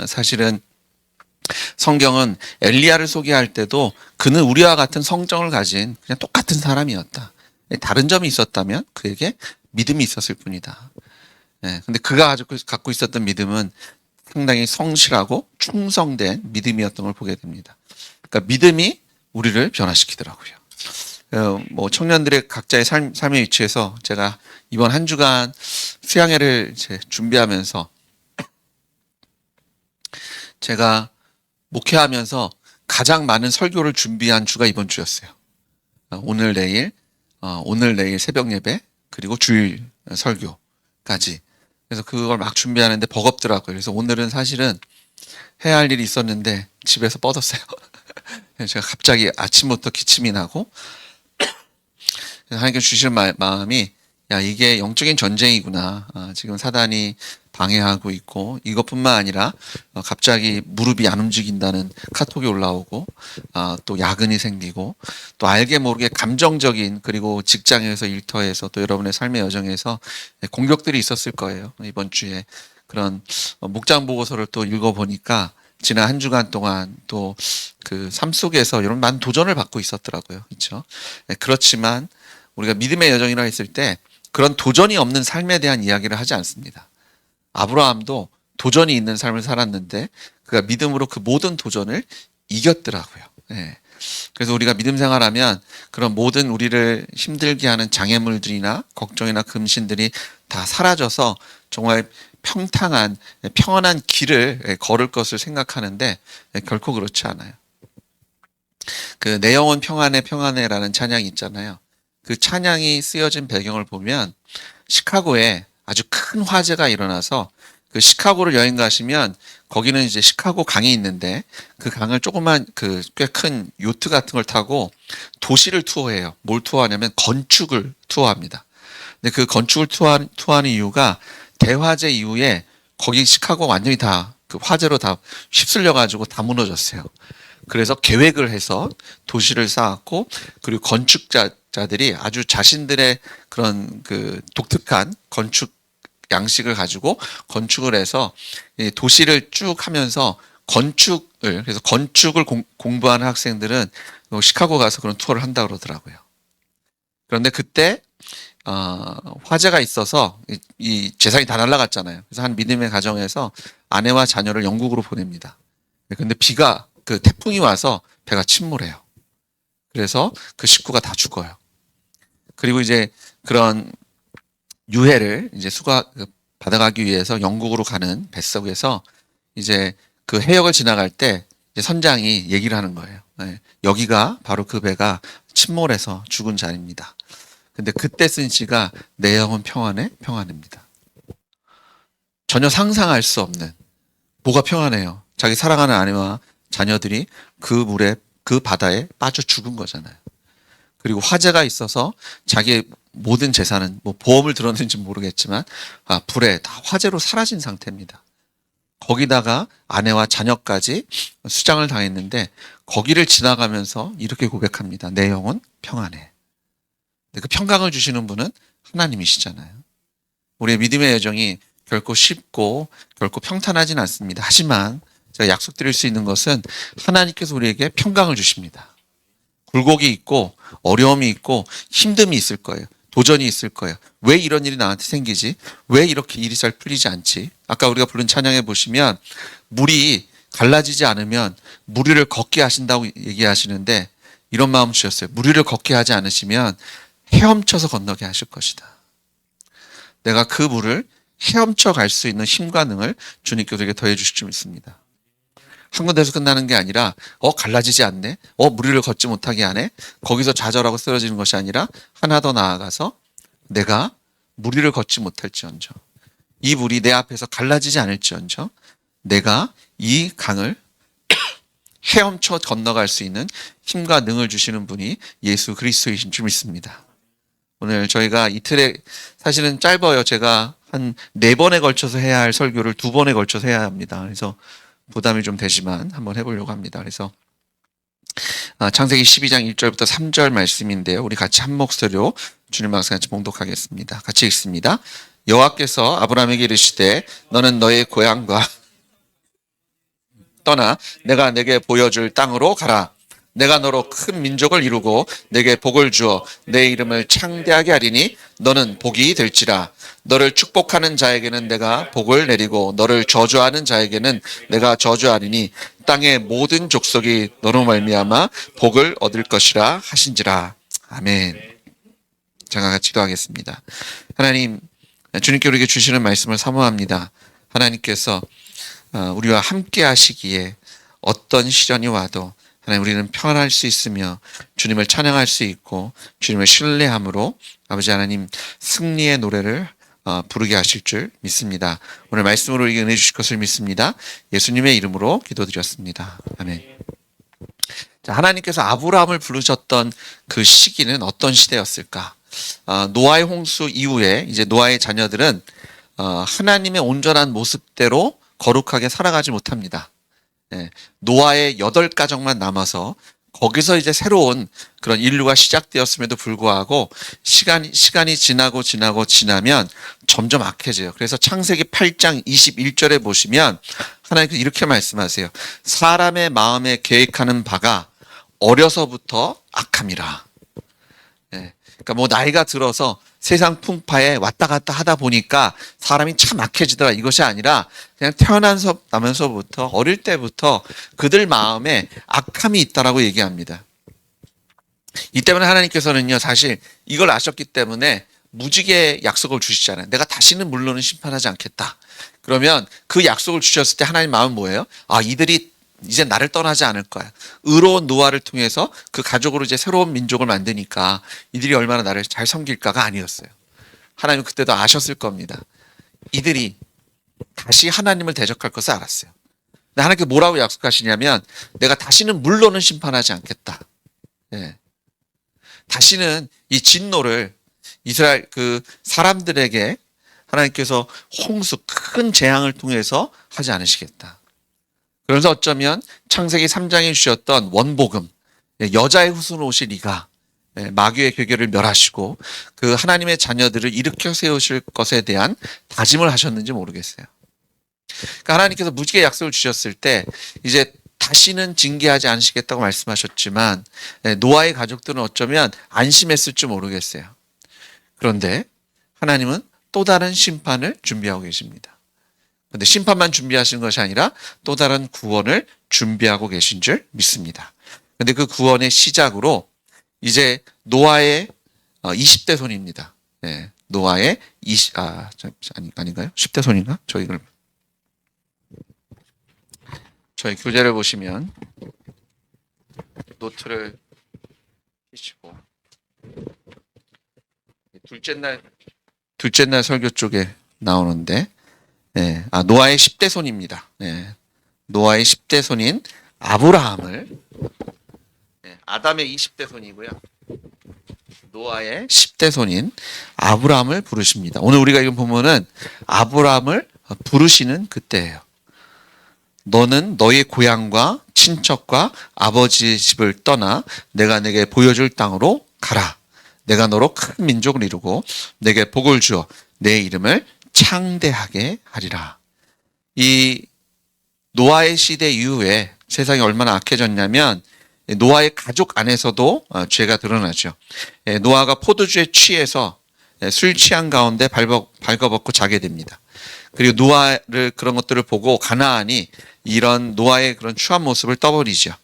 사실은 성경은 엘리야를 소개할 때도 그는 우리와 같은 성정을 가진 그냥 똑같은 사람이었다. 다른 점이 있었다면 그에게 믿음이 있었을 뿐이다. 근데 그가 갖고 있었던 믿음은 상당히 성실하고 충성된 믿음이었던 걸 보게 됩니다. 그러니까 믿음이 우리를 변화시키더라고요. 뭐 청년들의 각자의 삶의 위치에서 제가 이번 한 주간 수양회를 준비하면서 제가 목회하면서 가장 많은 설교를 준비한 주가 이번 주였어요. 오늘 내일 새벽 예배 그리고 주일 설교까지. 그래서 그걸 막 준비하는데 버겁더라고요. 그래서 오늘은 사실은 해야 할 일이 있었는데 집에서 뻗었어요. 제가 갑자기 아침부터 기침이 나고 하나님께 주시는 마음이 야, 이게 영적인 전쟁이구나. 지금 사단이 방해하고 있고 이것뿐만 아니라 갑자기 무릎이 안 움직인다는 카톡이 올라오고 또 야근이 생기고 또 알게 모르게 감정적인 그리고 직장에서 일터에서 또 여러분의 삶의 여정에서 공격들이 있었을 거예요. 이번 주에 그런 목장 보고서를 또 읽어보니까 지난 한 주간 동안 또 그 삶 속에서 이런 많은 도전을 받고 있었더라고요. 그렇죠? 그렇지만 우리가 믿음의 여정이라 했을 때 그런 도전이 없는 삶에 대한 이야기를 하지 않습니다. 아브라함도 도전이 있는 삶을 살았는데 그가 믿음으로 그 모든 도전을 이겼더라고요. 그래서 우리가 믿음 생활하면 그런 모든 우리를 힘들게 하는 장애물들이나 걱정이나 금신들이 다 사라져서 정말 평탄한 평안한 길을 걸을 것을 생각하는데 결코 그렇지 않아요. 그 내 영혼 평안해라는 찬양이 있잖아요. 그 찬양이 쓰여진 배경을 보면 시카고에 아주 큰 화재가 일어나서 그 시카고를 여행 가시면 거기는 이제 시카고 강이 있는데 그 강을 조그만 그 꽤 큰 요트 같은 걸 타고 도시를 투어해요. 뭘 투어하냐면 건축을 투어합니다. 근데 그 건축을 투어하는 이유가 대화재 이후에 거기 시카고 완전히 다 그 화재로 다 휩쓸려 가지고 다 무너졌어요. 그래서 계획을 해서 도시를 쌓았고 그리고 건축자들이 아주 자신들의 그런 그 독특한 건축 양식을 가지고 건축을 해서 도시를 쭉 하면서 그래서 건축을 공부하는 학생들은 시카고 가서 그런 투어를 한다고 그러더라고요. 그런데 그때 화재가 있어서 이 재산이 다 날아갔잖아요. 그래서 한 믿음의 가정에서 아내와 자녀를 영국으로 보냅니다. 근데 그 태풍이 와서 배가 침몰해요. 그래서 그 식구가 다 죽어요. 그리고 이제 그런 유해를 이제 받아가기 위해서 영국으로 가는 뱃속에서 이제 그 해역을 지나갈 때 이제 선장이 얘기를 하는 거예요. 여기가 바로 그 배가 침몰해서 죽은 자리입니다. 근데 그때 쓴 시가 내 영혼 평안입니다. 전혀 상상할 수 없는 뭐가 평안해요. 자기 사랑하는 아내와 자녀들이 그 바다에 빠져 죽은 거잖아요. 그리고 화재가 있어서 자기의 모든 재산은 뭐 보험을 들었는지 모르겠지만 불에 다 화재로 사라진 상태입니다. 거기다가 아내와 자녀까지 수장을 당했는데 거기를 지나가면서 이렇게 고백합니다. 내 영혼 평안해. 그 평강을 주시는 분은 하나님이시잖아요. 우리의 믿음의 여정이 결코 쉽고 결코 평탄하진 않습니다. 하지만 제가 약속드릴 수 있는 것은 하나님께서 우리에게 평강을 주십니다. 굴곡이 있고 어려움이 있고 힘듦이 있을 거예요. 도전이 있을 거예요. 왜 이런 일이 나한테 생기지? 왜 이렇게 일이 잘 풀리지 않지? 아까 우리가 부른 찬양에 보시면 물이 갈라지지 않으면 물 위를 걷게 하신다고 얘기하시는데 이런 마음 주셨어요. 물 위를 걷게 하지 않으시면 헤엄쳐서 건너게 하실 것이다. 내가 그 물을 헤엄쳐 갈 수 있는 힘과 능을 주님께서 우리에게 더해 주실 줄 믿습니다. 한 군데서 끝나는 게 아니라 갈라지지 않네. 물 위를 걷지 못하게 하네. 거기서 좌절하고 쓰러지는 것이 아니라 하나 더 나아가서 내가 물 위를 걷지 못할지언정 이 물이 내 앞에서 갈라지지 않을지언정 내가 이 강을 헤엄쳐 건너갈 수 있는 힘과 능을 주시는 분이 예수 그리스도이신 줄 믿습니다. 오늘 저희가 이틀에 사실은 짧아요. 제가 한 4번에 걸쳐서 해야 할 설교를 2번에 걸쳐서 해야 합니다. 그래서 부담이 좀 되지만 한번 해보려고 합니다. 그래서 창세기 12장 1절부터 3절 말씀인데요. 우리 같이 한 목소리로 주님 말씀 같이 봉독하겠습니다. 같이 읽습니다. 여호와께서 아브라함에게 이르시되 너는 너의 고향과 떠나 내가 내게 보여줄 땅으로 가라. 내가 너로 큰 민족을 이루고 내게 복을 주어 내 이름을 창대하게 하리니 너는 복이 될지라. 너를 축복하는 자에게는 내가 복을 내리고 너를 저주하는 자에게는 내가 저주하리니 땅의 모든 족속이 너로 말미암아 복을 얻을 것이라 하신지라. 아멘. 제가 같이 기도하겠습니다. 하나님, 주님께 우리에게 주시는 말씀을 사모합니다. 하나님께서 우리와 함께 하시기에 어떤 시련이 와도 하나님, 우리는 평안할 수 있으며 주님을 찬양할 수 있고 주님을 신뢰함으로 아버지 하나님 승리의 노래를 부르게 하실 줄 믿습니다. 오늘 말씀으로 우리에게 은혜 주실 것을 믿습니다. 예수님의 이름으로 기도드렸습니다. 아멘. 자, 하나님께서 아브라함을 부르셨던 그 시기는 어떤 시대였을까? 노아의 홍수 이후에 이제 노아의 자녀들은 하나님의 온전한 모습대로 거룩하게 살아가지 못합니다. 노아의 8가정만 남아서 거기서 이제 새로운 그런 인류가 시작되었음에도 불구하고 시간이 지나면 점점 악해져요. 그래서 창세기 8장 21절에 보시면 하나님께서 이렇게 말씀하세요. 사람의 마음에 계획하는 바가 어려서부터 악함이라. 그러니까 뭐 나이가 들어서 세상 풍파에 왔다 갔다 하다 보니까 사람이 참 악해지더라, 이것이 아니라 그냥 태어나면서부터 어릴 때부터 그들 마음에 악함이 있다라고 얘기합니다. 이 때문에 하나님께서는요, 사실 이걸 아셨기 때문에 무지개 약속을 주시잖아요. 내가 다시는 물론은 심판하지 않겠다. 그러면 그 약속을 주셨을 때 하나님 마음은 뭐예요? 이들이 이제 나를 떠나지 않을 거야. 의로운 노아를 통해서 그 가족으로 이제 새로운 민족을 만드니까 이들이 얼마나 나를 잘 섬길까가 아니었어요. 하나님은 그때도 아셨을 겁니다. 이들이 다시 하나님을 대적할 것을 알았어요. 근데 하나님께 뭐라고 약속하시냐면 내가 다시는 물로는 심판하지 않겠다. 다시는 이 진노를 이스라엘 그 사람들에게 하나님께서 홍수 큰 재앙을 통해서 하지 않으시겠다. 그래서 어쩌면 창세기 3장에 주셨던 원복음, 여자의 후손으로 오실 이가 마귀의 괴계를 멸하시고 그 하나님의 자녀들을 일으켜 세우실 것에 대한 다짐을 하셨는지 모르겠어요. 그러니까 하나님께서 무지개 약속을 주셨을 때 이제 다시는 징계하지 않으시겠다고 말씀하셨지만 노아의 가족들은 어쩌면 안심했을지 모르겠어요. 그런데 하나님은 또 다른 심판을 준비하고 계십니다. 그런데 심판만 준비하신 것이 아니라 또 다른 구원을 준비하고 계신 줄 믿습니다. 그런데 그 구원의 시작으로 이제 노아의 20대 손입니다. 노아의 아닌가요? 10대 손인가? 저희 교재를 보시면 노트를 피시고 둘째 날 설교 쪽에 나오는데 노아의 10대 손입니다. 노아의 10대 손인 아브라함을 아담의 20대 손이고요. 노아의 10대 손인 아브라함을 부르십니다. 오늘 우리가 이거 보면은 아브라함을 부르시는 그때예요. 너는 너의 고향과 친척과 아버지의 집을 떠나 내가 내게 보여줄 땅으로 가라. 내가 너로 큰 민족을 이루고 내게 복을 주어 내 이름을 창대하게 하리라. 이 노아의 시대 이후에 세상이 얼마나 악해졌냐면 노아의 가족 안에서도 죄가 드러나죠. 노아가 포도주에 취해서 술 취한 가운데 발가벗고 자게 됩니다. 그리고 노아를 그런 것들을 보고 가나안이 이런 노아의 그런 추한 모습을 떠버리죠.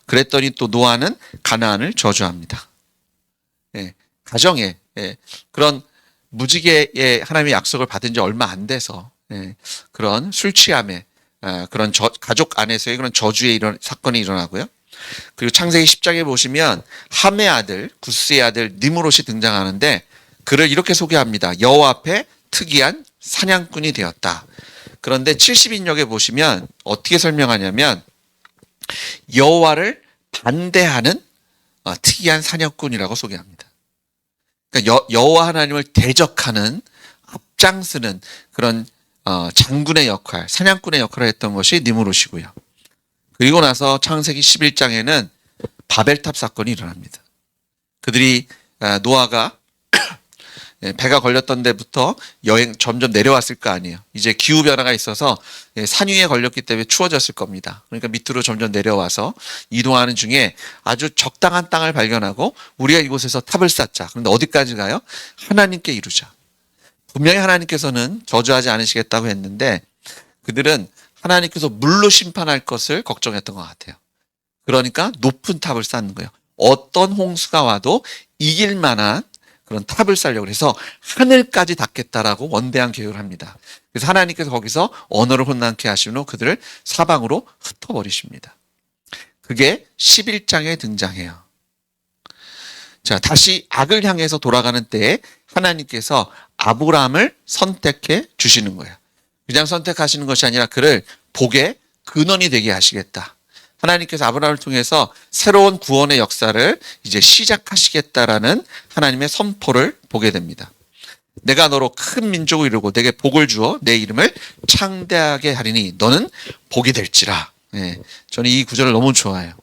그랬더니 또 노아는 가나안을 저주합니다. 가정에 그런 무지개의 하나님의 약속을 받은 지 얼마 안 돼서 그런 술 취함에 그런 가족 안에서의 그런 저주의 이런 사건이 일어나고요. 그리고 창세기 10장에 보시면 함의 아들 구스의 아들 니므롯이 등장하는데 그를 이렇게 소개합니다. 여호와 앞에 특이한 사냥꾼이 되었다. 그런데 70인역에 보시면 어떻게 설명하냐면 여호와를 반대하는 특이한 사냥꾼이라고 소개합니다. 그러니까 여호와 하나님을 대적하는 앞장서는 그런 장군의 역할, 사냥꾼의 역할을 했던 것이 니므롯이고요. 그리고 나서 창세기 11장에는 바벨탑 사건이 일어납니다. 그들이 노아가 배가 걸렸던 데부터 여행 점점 내려왔을 거 아니에요. 이제 기후 변화가 있어서 산 위에 걸렸기 때문에 추워졌을 겁니다. 그러니까 밑으로 점점 내려와서 이동하는 중에 아주 적당한 땅을 발견하고 우리가 이곳에서 탑을 쌓자. 그런데 어디까지 가요? 하나님께 이루자. 분명히 하나님께서는 저주하지 않으시겠다고 했는데 그들은 하나님께서 물로 심판할 것을 걱정했던 것 같아요. 그러니까 높은 탑을 쌓는 거예요. 어떤 홍수가 와도 이길 만한 그런 탑을 쌓으려고 해서 하늘까지 닿겠다라고 원대한 계획을 합니다. 그래서 하나님께서 거기서 언어를 혼란케 하신 후 그들을 사방으로 흩어버리십니다. 그게 11장에 등장해요. 자, 다시 악을 향해서 돌아가는 때에 하나님께서 아브라함을 선택해 주시는 거예요. 그냥 선택하시는 것이 아니라 그를 복의 근원이 되게 하시겠다. 하나님께서 아브라함을 통해서 새로운 구원의 역사를 이제 시작하시겠다라는 하나님의 선포를 보게 됩니다. 내가 너로 큰 민족을 이루고 내게 복을 주어 내 이름을 창대하게 하리니 너는 복이 될지라. 저는 이 구절을 너무 좋아해요.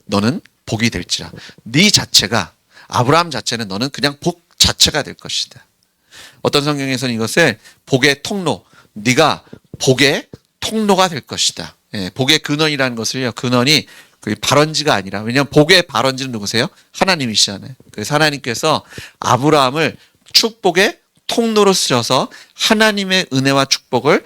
너는 복이 될지라. 네 자체가 아브라함 자체는 너는 그냥 복 자체가 될 것이다. 어떤 성경에서는 이것을 복의 통로, 네가 복의 통로가 될 것이다. 복의 근원이라는 것을요. 근원이 그 발원지가 아니라 왜냐하면 복의 발원지는 누구세요? 하나님이시잖아요. 그래서 하나님께서 아브라함을 축복의 통로로 쓰셔서 하나님의 은혜와 축복을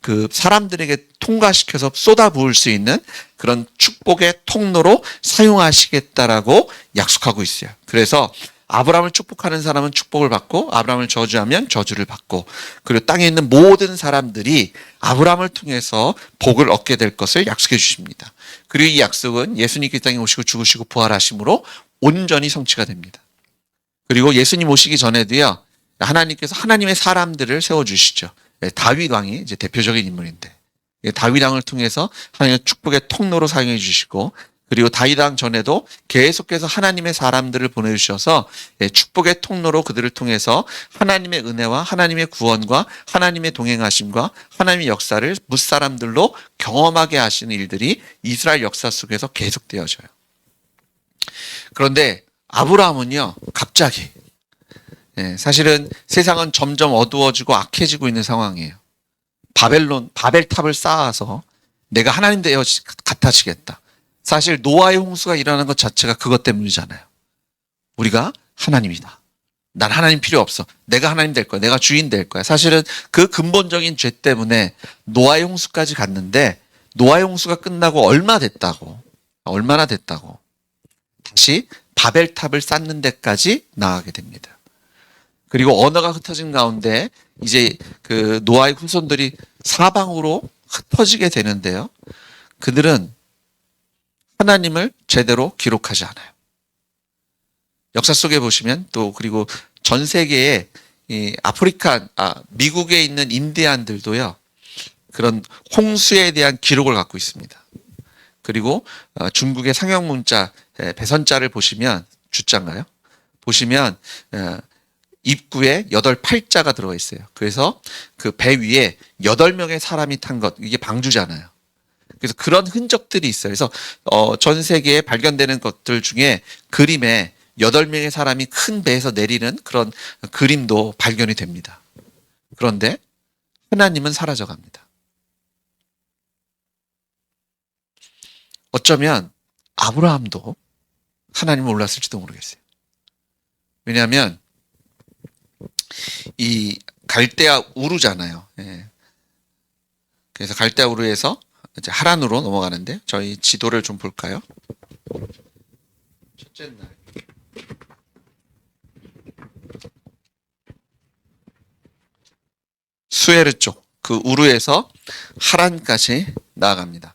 그 사람들에게 통과시켜서 쏟아부을 수 있는 그런 축복의 통로로 사용하시겠다라고 약속하고 있어요. 그래서 아브라함을 축복하는 사람은 축복을 받고 아브라함을 저주하면 저주를 받고 그리고 땅에 있는 모든 사람들이 아브라함을 통해서 복을 얻게 될 것을 약속해 주십니다. 그리고 이 약속은 예수님께 땅에 오시고 죽으시고 부활하심으로 온전히 성취가 됩니다. 그리고 예수님 오시기 전에도요. 하나님께서 하나님의 사람들을 세워주시죠. 다윗 왕이 이제 대표적인 인물인데 다윗 왕을 통해서 하나님의 축복의 통로로 사용해 주시고 그리고 다윗 왕 전에도 계속해서 하나님의 사람들을 보내주셔서 축복의 통로로 그들을 통해서 하나님의 은혜와 하나님의 구원과 하나님의 동행하심과 하나님의 역사를 무사람들로 경험하게 하시는 일들이 이스라엘 역사 속에서 계속되어져요. 그런데 아브라함은요 갑자기 사실은 세상은 점점 어두워지고 악해지고 있는 상황이에요. 바벨탑을 쌓아서 내가 하나님 되어 같아지겠다. 사실 노아의 홍수가 일어나는 것 자체가 그것 때문이잖아요. 우리가 하나님이다. 난 하나님 필요 없어. 내가 하나님 될 거야. 내가 주인 될 거야. 사실은 그 근본적인 죄 때문에 노아의 홍수까지 갔는데 노아의 홍수가 끝나고 얼마나 됐다고 다시 바벨탑을 쌓는 데까지 나아가게 됩니다. 그리고 언어가 흩어진 가운데 이제 그 노아의 후손들이 사방으로 흩어지게 되는데요. 그들은 하나님을 제대로 기록하지 않아요. 역사 속에 보시면 또 그리고 전 세계에 이 미국에 있는 인디안들도요. 그런 홍수에 대한 기록을 갖고 있습니다. 그리고 중국의 상형 문자 배선자를 보시면 주자인가요? 보시면 입구에 8자가 들어가 있어요. 그래서 그 배 위에 8명의 사람이 탄 것, 이게 방주잖아요. 그래서 그런 흔적들이 있어요. 그래서 전 세계에 발견되는 것들 중에 그림에 8명의 사람이 큰 배에서 내리는 그런 그림도 발견이 됩니다. 그런데 하나님은 사라져갑니다. 어쩌면 아브라함도 하나님을 몰랐을지도 모르겠어요. 왜냐하면 이 갈대아 우르잖아요. 그래서 갈대아 우르에서 이제 하란으로 넘어가는데 저희 지도를 좀 볼까요? 첫째 날 수에르 쪽 그 우르에서 하란까지 나아갑니다.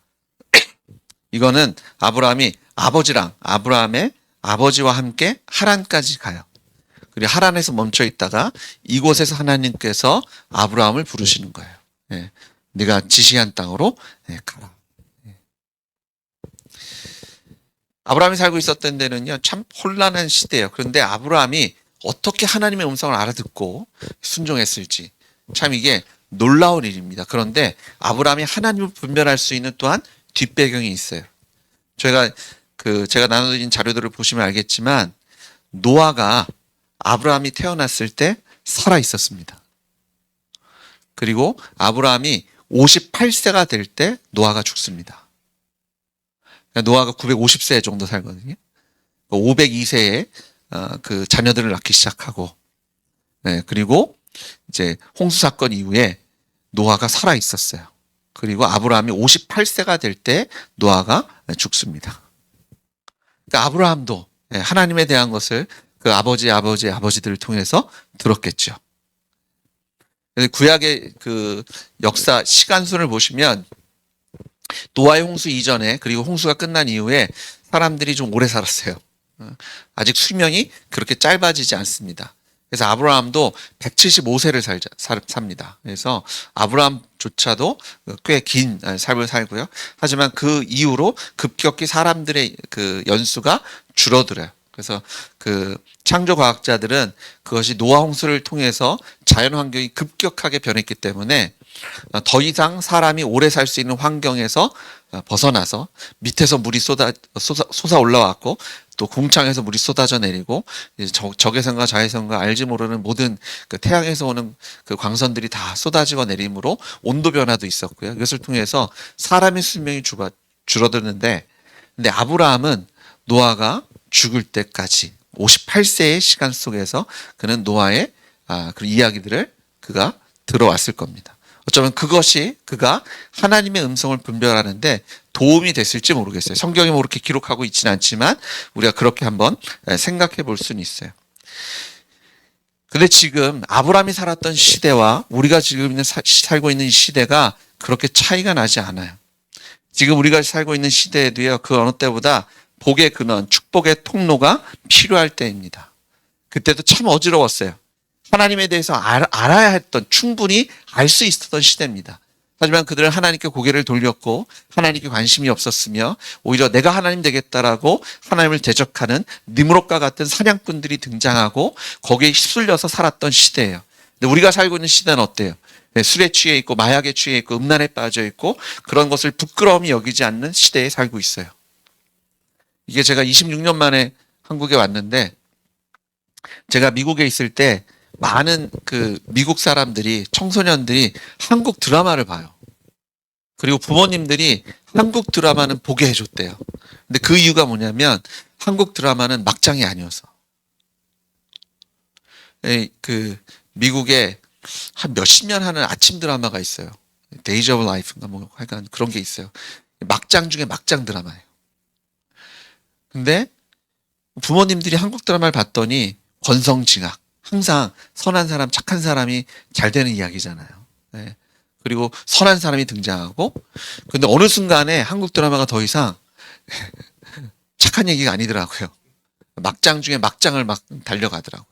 이거는 아브라함이 아브라함의 아버지와 함께 하란까지 가요. 그리고 하란에서 멈춰 있다가 이곳에서 하나님께서 아브라함을 부르시는 거예요. 네가 지시한 땅으로 가라. 아브라함이 살고 있었던 데는요, 참 혼란한 시대예요. 그런데 아브라함이 어떻게 하나님의 음성을 알아듣고 순종했을지 참 이게 놀라운 일입니다. 그런데 아브라함이 하나님을 분별할 수 있는 또한 뒷배경이 있어요. 제가 나눠드린 자료들을 보시면 알겠지만 노아가 아브라함이 태어났을 때 살아 있었습니다. 그리고 아브라함이 58세가 될 때 노아가 죽습니다. 노아가 950세 정도 살거든요. 502세에 그 자녀들을 낳기 시작하고, 그리고 이제 홍수 사건 이후에 노아가 살아 있었어요. 그리고 아브라함이 58세가 될 때 노아가 죽습니다. 그러니까 아브라함도 하나님에 대한 것을 그 아버지들을 통해서 들었겠죠. 구약의 그 역사 시간순을 보시면 노아의 홍수 이전에 그리고 홍수가 끝난 이후에 사람들이 좀 오래 살았어요. 아직 수명이 그렇게 짧아지지 않습니다. 그래서 아브라함도 175세를 삽니다. 그래서 아브라함조차도 꽤 긴 삶을 살고요. 하지만 그 이후로 급격히 사람들의 그 연수가 줄어들어요. 그래서 그 창조 과학자들은 그것이 노아 홍수를 통해서 자연 환경이 급격하게 변했기 때문에 더 이상 사람이 오래 살 수 있는 환경에서 벗어나서 밑에서 물이 솟아 올라왔고 또 궁창에서 물이 쏟아져 내리고 적외선과 자외선과 알지 모르는 모든 그 태양에서 오는 그 광선들이 다 쏟아지고 내림으로 온도 변화도 있었고요. 이것을 통해서 사람의 수명이 줄어드는데, 근데 아브라함은 노아가 죽을 때까지 58세의 시간 속에서 그는 노아의 그 이야기들을 그가 들어왔을 겁니다. 어쩌면 그것이 그가 하나님의 음성을 분별하는데 도움이 됐을지 모르겠어요. 성경에 뭐 그렇게 기록하고 있지는 않지만 우리가 그렇게 한번 생각해 볼 수는 있어요. 근데 지금 아브라함이 살았던 시대와 우리가 지금 살고 있는 시대가 그렇게 차이가 나지 않아요. 지금 우리가 살고 있는 시대에도요, 그 어느 때보다 복의 근원, 축복의 통로가 필요할 때입니다. 그때도 참 어지러웠어요. 하나님에 대해서 알아야 했던, 충분히 알 수 있었던 시대입니다. 하지만 그들은 하나님께 고개를 돌렸고 하나님께 관심이 없었으며 오히려 내가 하나님 되겠다라고 하나님을 대적하는 니므롯과 같은 사냥꾼들이 등장하고 거기에 휩쓸려서 살았던 시대예요. 근데 우리가 살고 있는 시대는 어때요? 술에 취해 있고 마약에 취해 있고 음란에 빠져 있고 그런 것을 부끄러움이 여기지 않는 시대에 살고 있어요. 이게 제가 26년 만에 한국에 왔는데, 제가 미국에 있을 때 많은 그 미국 사람들이, 청소년들이 한국 드라마를 봐요. 그리고 부모님들이 한국 드라마는 보게 해줬대요. 근데 그 이유가 뭐냐면 한국 드라마는 막장이 아니어서. 그 미국에 한 몇십 년 하는 아침 드라마가 있어요. 데이즈 오브 라이프인가 뭐 약간 그런 게 있어요. 막장 중에 막장 드라마예요. 근데 부모님들이 한국 드라마를 봤더니 권성징악, 항상 선한 사람, 착한 사람이 잘 되는 이야기잖아요. 네. 그리고 선한 사람이 등장하고, 근데 어느 순간에 한국 드라마가 더 이상 착한 얘기가 아니더라고요. 막장 중에 막장을 막 달려가더라고요.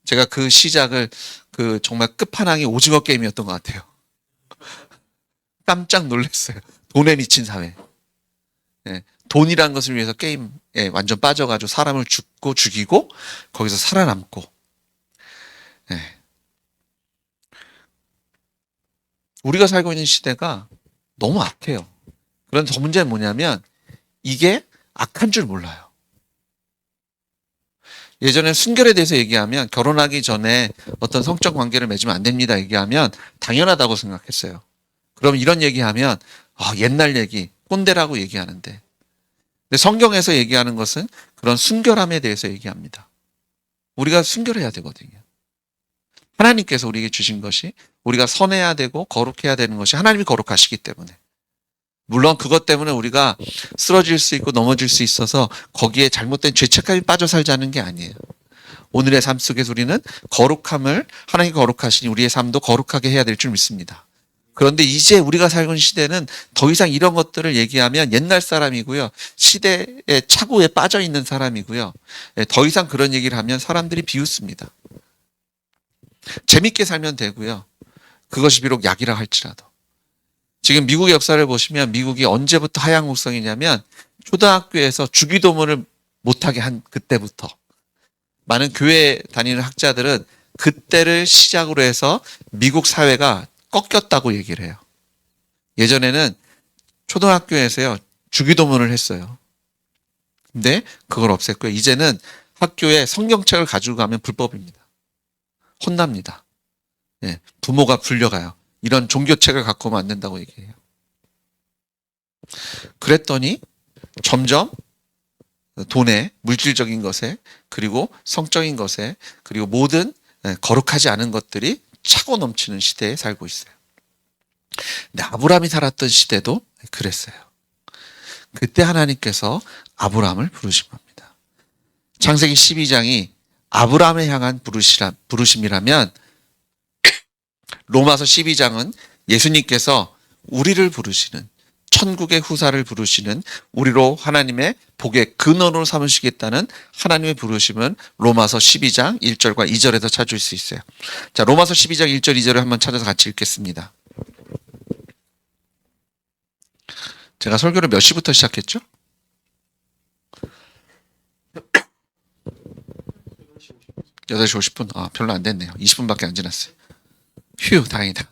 제가 그 시작을 그 정말 끝판왕이 오징어 게임이었던 것 같아요. 깜짝 놀랐어요. 돈에 미친 사회. 네. 돈이란 것을 위해서 게임에 완전 빠져가지고 사람을 죽이고 거기서 살아남고. 네. 우리가 살고 있는 시대가 너무 악해요. 그런 저 문제는 뭐냐면 이게 악한 줄 몰라요. 예전에 순결에 대해서 얘기하면 결혼하기 전에 어떤 성적 관계를 맺으면 안 됩니다 얘기하면 당연하다고 생각했어요. 그럼 이런 얘기하면 옛날 얘기, 꼰대라고 얘기하는데, 근데 성경에서 얘기하는 것은 그런 순결함에 대해서 얘기합니다. 우리가 순결해야 되거든요. 하나님께서 우리에게 주신 것이 우리가 선해야 되고 거룩해야 되는 것이 하나님이 거룩하시기 때문에, 물론 그것 때문에 우리가 쓰러질 수 있고 넘어질 수 있어서 거기에 잘못된 죄책감이 빠져 살자는 게 아니에요. 오늘의 삶 속에서 우리는 거룩함을, 하나님이 거룩하시니 우리의 삶도 거룩하게 해야 될 줄 믿습니다. 그런데 이제 우리가 살고 있는 시대는 더 이상 이런 것들을 얘기하면 옛날 사람이고요. 시대의 착오에 빠져 있는 사람이고요. 더 이상 그런 얘기를 하면 사람들이 비웃습니다. 재밌게 살면 되고요. 그것이 비록 약이라 할지라도. 지금 미국의 역사를 보시면 미국이 언제부터 하향곡성이냐면 초등학교에서 주기도문을 못하게 한 그때부터. 많은 교회 다니는 학자들은 그때를 시작으로 해서 미국 사회가 꺾였다고 얘기를 해요. 예전에는 초등학교에서요, 주기도문을 했어요. 근데 그걸 없앴고요. 이제는 학교에 성경책을 가지고 가면 불법입니다. 혼납니다. 예, 부모가 불려가요. 이런 종교책을 갖고 오면 안 된다고 얘기해요. 그랬더니 점점 돈에, 물질적인 것에, 그리고 성적인 것에, 그리고 모든 거룩하지 않은 것들이 차고 넘치는 시대에 살고 있어요. 근데 아브라함이 살았던 시대도 그랬어요. 그때 하나님께서 아브라함을 부르신 겁니다. 창세기 12장이 아브라함에 향한 부르심이라면 로마서 12장은 예수님께서 우리를 부르시는, 천국의 후사를 부르시는, 우리로 하나님의 복의 근원으로 삼으시겠다는 하나님의 부르심은 로마서 12장 1절과 2절에서 찾을 수 있어요. 자, 로마서 12장 1절 2절을 한번 찾아서 같이 읽겠습니다. 제가 설교를 몇 시부터 시작했죠? 8시 50분. 아, 별로 안 됐네요. 20분밖에 안 지났어요. 휴, 다행이다.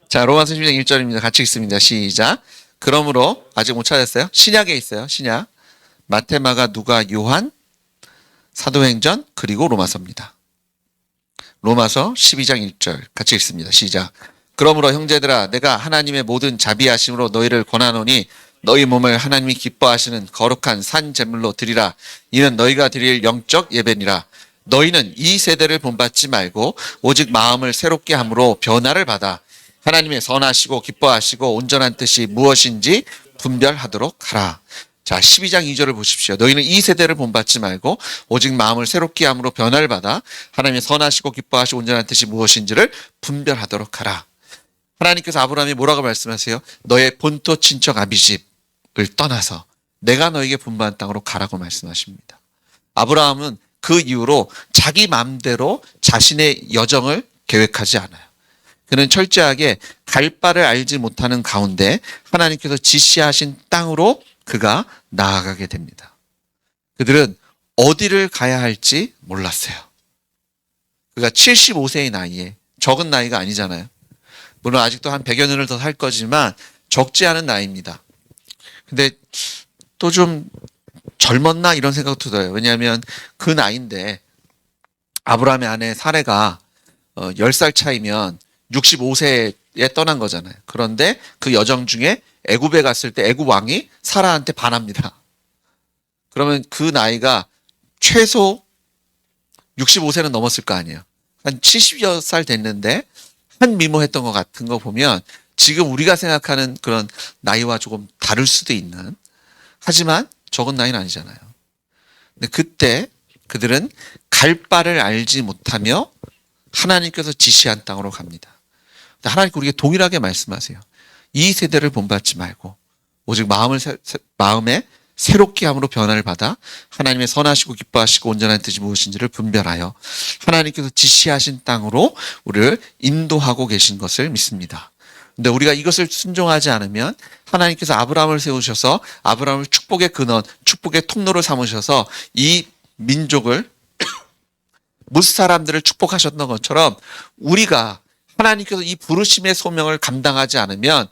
자, 로마서 12장 1절입니다. 같이 읽습니다. 시작. 그러므로 아직 못 찾았어요? 신약에 있어요. 신약. 마테마가, 누가, 요한, 사도행전, 그리고 로마서입니다. 로마서 12장 1절 같이 읽습니다. 시작. 그러므로 형제들아, 내가 하나님의 모든 자비하심으로 너희를 권하노니 너희 몸을 하나님이 기뻐하시는 거룩한 산 제물로 드리라. 이는 너희가 드릴 영적 예배니라. 너희는 이 세대를 본받지 말고 오직 마음을 새롭게 함으로 변화를 받아 하나님의 선하시고 기뻐하시고 온전한 뜻이 무엇인지 분별하도록 하라. 자, 12장 2절을 보십시오. 너희는 이 세대를 본받지 말고 오직 마음을 새롭게 함으로 변화를 받아 하나님의 선하시고 기뻐하시고 온전한 뜻이 무엇인지를 분별하도록 하라. 하나님께서 아브라함이 뭐라고 말씀하세요? 너의 본토 친척 아비집을 떠나서 내가 너에게 분부한 땅으로 가라고 말씀하십니다. 아브라함은 그 이후로 자기 마음대로 자신의 여정을 계획하지 않아요. 그는 철저하게 갈 바를 알지 못하는 가운데 하나님께서 지시하신 땅으로 그가 나아가게 됩니다. 그들은 어디를 가야 할지 몰랐어요. 그가 75세의 나이에, 적은 나이가 아니잖아요. 물론 아직도 한 100여 년을 더 살 거지만 적지 않은 나이입니다. 근데 또 좀 젊었나 이런 생각도 들어요. 왜냐하면 그 나이인데 아브라함의 아내 사레가 10살 차이면 65세에 떠난 거잖아요. 그런데 그 여정 중에 애굽에 갔을 때 애굽 왕이 사라한테 반합니다. 그러면 그 나이가 최소 65세는 넘었을 거 아니에요. 한 70여 살 됐는데 한 미모했던 것 같은 거 보면 지금 우리가 생각하는 그런 나이와 조금 다를 수도 있는, 하지만 적은 나이는 아니잖아요. 근데 그때 그들은 갈 바를 알지 못하며 하나님께서 지시한 땅으로 갑니다. 하나님께서 우리에게 동일하게 말씀하세요. 이 세대를 본받지 말고 오직 마음에 새롭게 함으로 변화를 받아 하나님의 선하시고 기뻐하시고 온전한 뜻이 무엇인지를 분별하여 하나님께서 지시하신 땅으로 우리를 인도하고 계신 것을 믿습니다. 근데 우리가 이것을 순종하지 않으면 하나님께서 아브라함을 세우셔서 아브라함을 축복의 근원, 축복의 통로를 삼으셔서 이 민족을 뭇 사람들을 축복하셨던 것처럼 우리가 하나님께서 이 부르심의 소명을 감당하지 않으면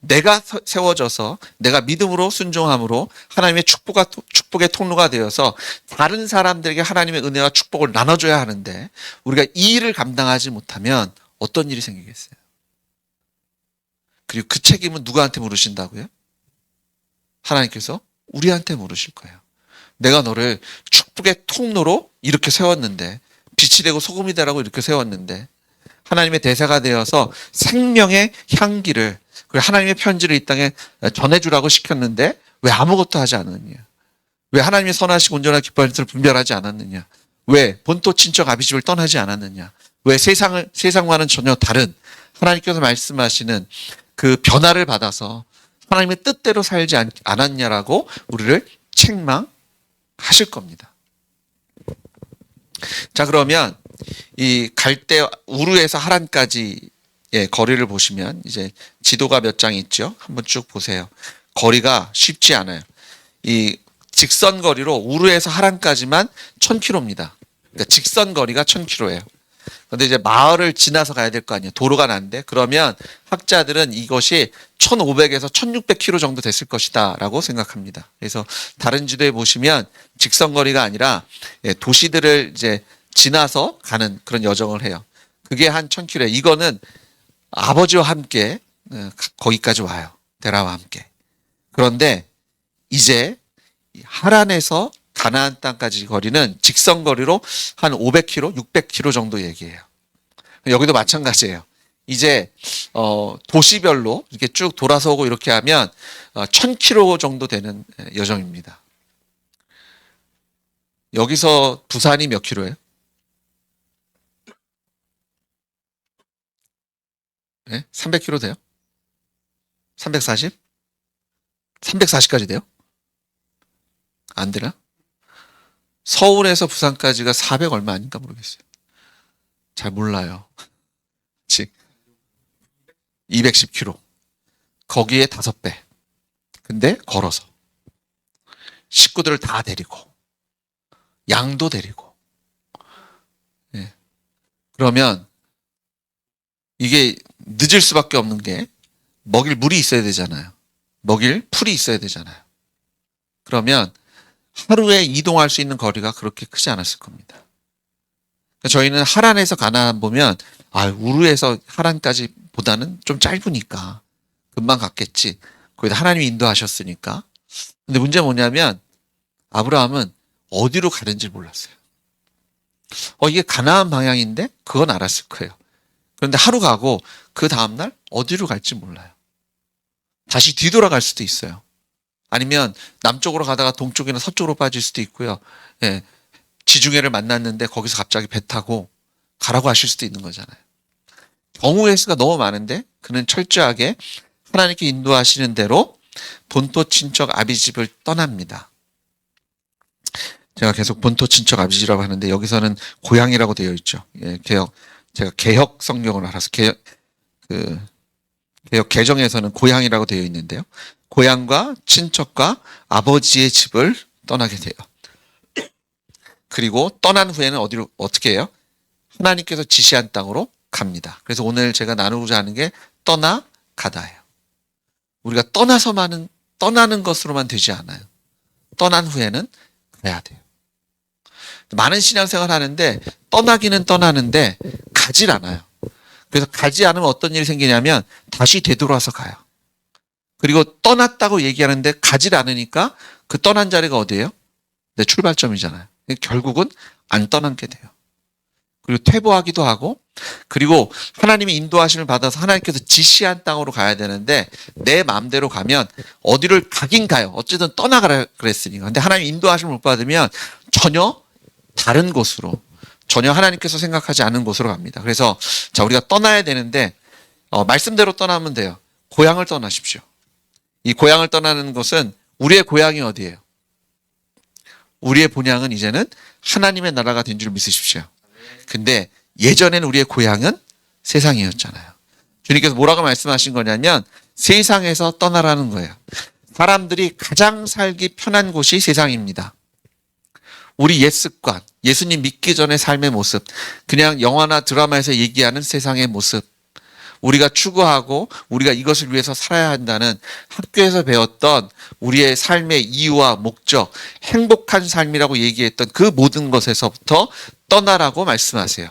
내가 세워져서 내가 믿음으로 순종함으로 하나님의 축복의 통로가 되어서 다른 사람들에게 하나님의 은혜와 축복을 나눠줘야 하는데 우리가 이 일을 감당하지 못하면 어떤 일이 생기겠어요? 그리고 그 책임은 누구한테 물으신다고요? 하나님께서 우리한테 물으실 거예요. 내가 너를 축복의 통로로 이렇게 세웠는데, 빛이 되고 소금이 되라고 이렇게 세웠는데, 하나님의 대사가 되어서 생명의 향기를, 그리고 하나님의 편지를 이 땅에 전해주라고 시켰는데 왜 아무것도 하지 않았느냐? 왜 하나님의 선하시고 온전한 기뻐하는 뜻을 분별하지 않았느냐? 왜 본토 친척 아비집을 떠나지 않았느냐? 왜 세상과는 전혀 다른 하나님께서 말씀하시는 그 변화를 받아서 하나님의 뜻대로 살지 않았냐라고 우리를 책망하실 겁니다. 자, 그러면 이 갈대 우르에서 하란까지의 거리를 보시면 이제 지도가 몇 장 있죠? 한번 쭉 보세요. 거리가 쉽지 않아요. 이 직선 거리로 우르에서 하란까지만 1000km입니다. 그러니까 직선 거리가 1000km예요. 그런데 이제 마을을 지나서 가야 될 거 아니에요. 도로가 난데 그러면 학자들은 이것이 1500에서 1600km 정도 됐을 것이다라고 생각합니다. 그래서 다른 지도에 보시면 직선 거리가 아니라 도시들을 이제 지나서 가는 그런 여정을 해요. 그게 한 1000km. 이거는 아버지와 함께 거기까지 와요. 데라와 함께. 그런데 이제 하란에서 가나안 땅까지 거리는 직선 거리로 한 500km, 600km 정도 얘기해요. 여기도 마찬가지예요. 이제 도시별로 이렇게 쭉 돌아서 오고 이렇게 하면 1000km 정도 되는 여정입니다. 여기서 부산이 몇 킬로예요? 네? 300km 돼요? 340? 340까지 돼요? 안 되나? 서울에서 부산까지가 400 얼마 아닌가 모르겠어요. 잘 몰라요. 210km. 거기에 5배. 근데 걸어서. 식구들을 다 데리고. 양도 데리고. 예. 그러면 이게 늦을 수밖에 없는 게 먹일 물이 있어야 되잖아요. 먹일 풀이 있어야 되잖아요. 그러면 하루에 이동할 수 있는 거리가 그렇게 크지 않았을 겁니다. 저희는 하란에서 가나안 보면 우르에서 하란까지 보다는 좀 짧으니까 금방 갔겠지. 거기다 하나님이 인도하셨으니까. 근데 문제는 뭐냐면 아브라함은 어디로 가는지 몰랐어요. 이게 가나안 방향인데 그건 알았을 거예요. 그런데 하루 가고 그 다음날 어디로 갈지 몰라요. 다시 뒤돌아갈 수도 있어요. 아니면 남쪽으로 가다가 동쪽이나 서쪽으로 빠질 수도 있고요. 예, 지중해를 만났는데 거기서 갑자기 배 타고 가라고 하실 수도 있는 거잖아요. 경우의 수가 너무 많은데 그는 철저하게 하나님께 인도하시는 대로 본토 친척 아비집을 떠납니다. 제가 계속 본토 친척 아비집이라고 하는데 여기서는 고향이라고 되어 있죠. 예, 제가 개혁 성경을 알아서 개혁 개정에서는 고향이라고 되어 있는데요. 고향과 친척과 아버지의 집을 떠나게 돼요. 그리고 떠난 후에는 어떻게 해요? 하나님께서 지시한 땅으로 갑니다. 그래서 오늘 제가 나누고자 하는 게 떠나가다예요. 우리가 떠나는 것으로만 되지 않아요. 떠난 후에는 가야 돼요. 많은 신앙생활 하는데 떠나기는 떠나는데 가질 않아요. 그래서 가지 않으면 어떤 일이 생기냐면 다시 되돌아서 가요. 그리고 떠났다고 얘기하는데 가질 않으니까 그 떠난 자리가 어디예요? 내 출발점이잖아요. 결국은 안 떠난 게 돼요. 그리고 퇴보하기도 하고, 그리고 하나님의 인도하심을 받아서 하나님께서 지시한 땅으로 가야 되는데 내 마음대로 가면 어디를 가긴 가요. 어쨌든 떠나가라 그랬으니까. 근데 하나님 인도하심을 못 받으면 전혀 다른 곳으로, 전혀 하나님께서 생각하지 않은 곳으로 갑니다. 그래서 우리가 떠나야 되는데 말씀대로 떠나면 돼요. 고향을 떠나십시오. 이 고향을 떠나는 것은 우리의 고향이 어디예요? 우리의 본향은 이제는 하나님의 나라가 된 줄 믿으십시오. 근데 예전에는 우리의 고향은 세상이었잖아요. 주님께서 뭐라고 말씀하신 거냐면 세상에서 떠나라는 거예요. 사람들이 가장 살기 편한 곳이 세상입니다. 우리 옛 습관, 예수님 믿기 전의 삶의 모습, 그냥 영화나 드라마에서 얘기하는 세상의 모습, 우리가 추구하고 우리가 이것을 위해서 살아야 한다는 학교에서 배웠던 우리의 삶의 이유와 목적, 행복한 삶이라고 얘기했던 그 모든 것에서부터 떠나라고 말씀하세요.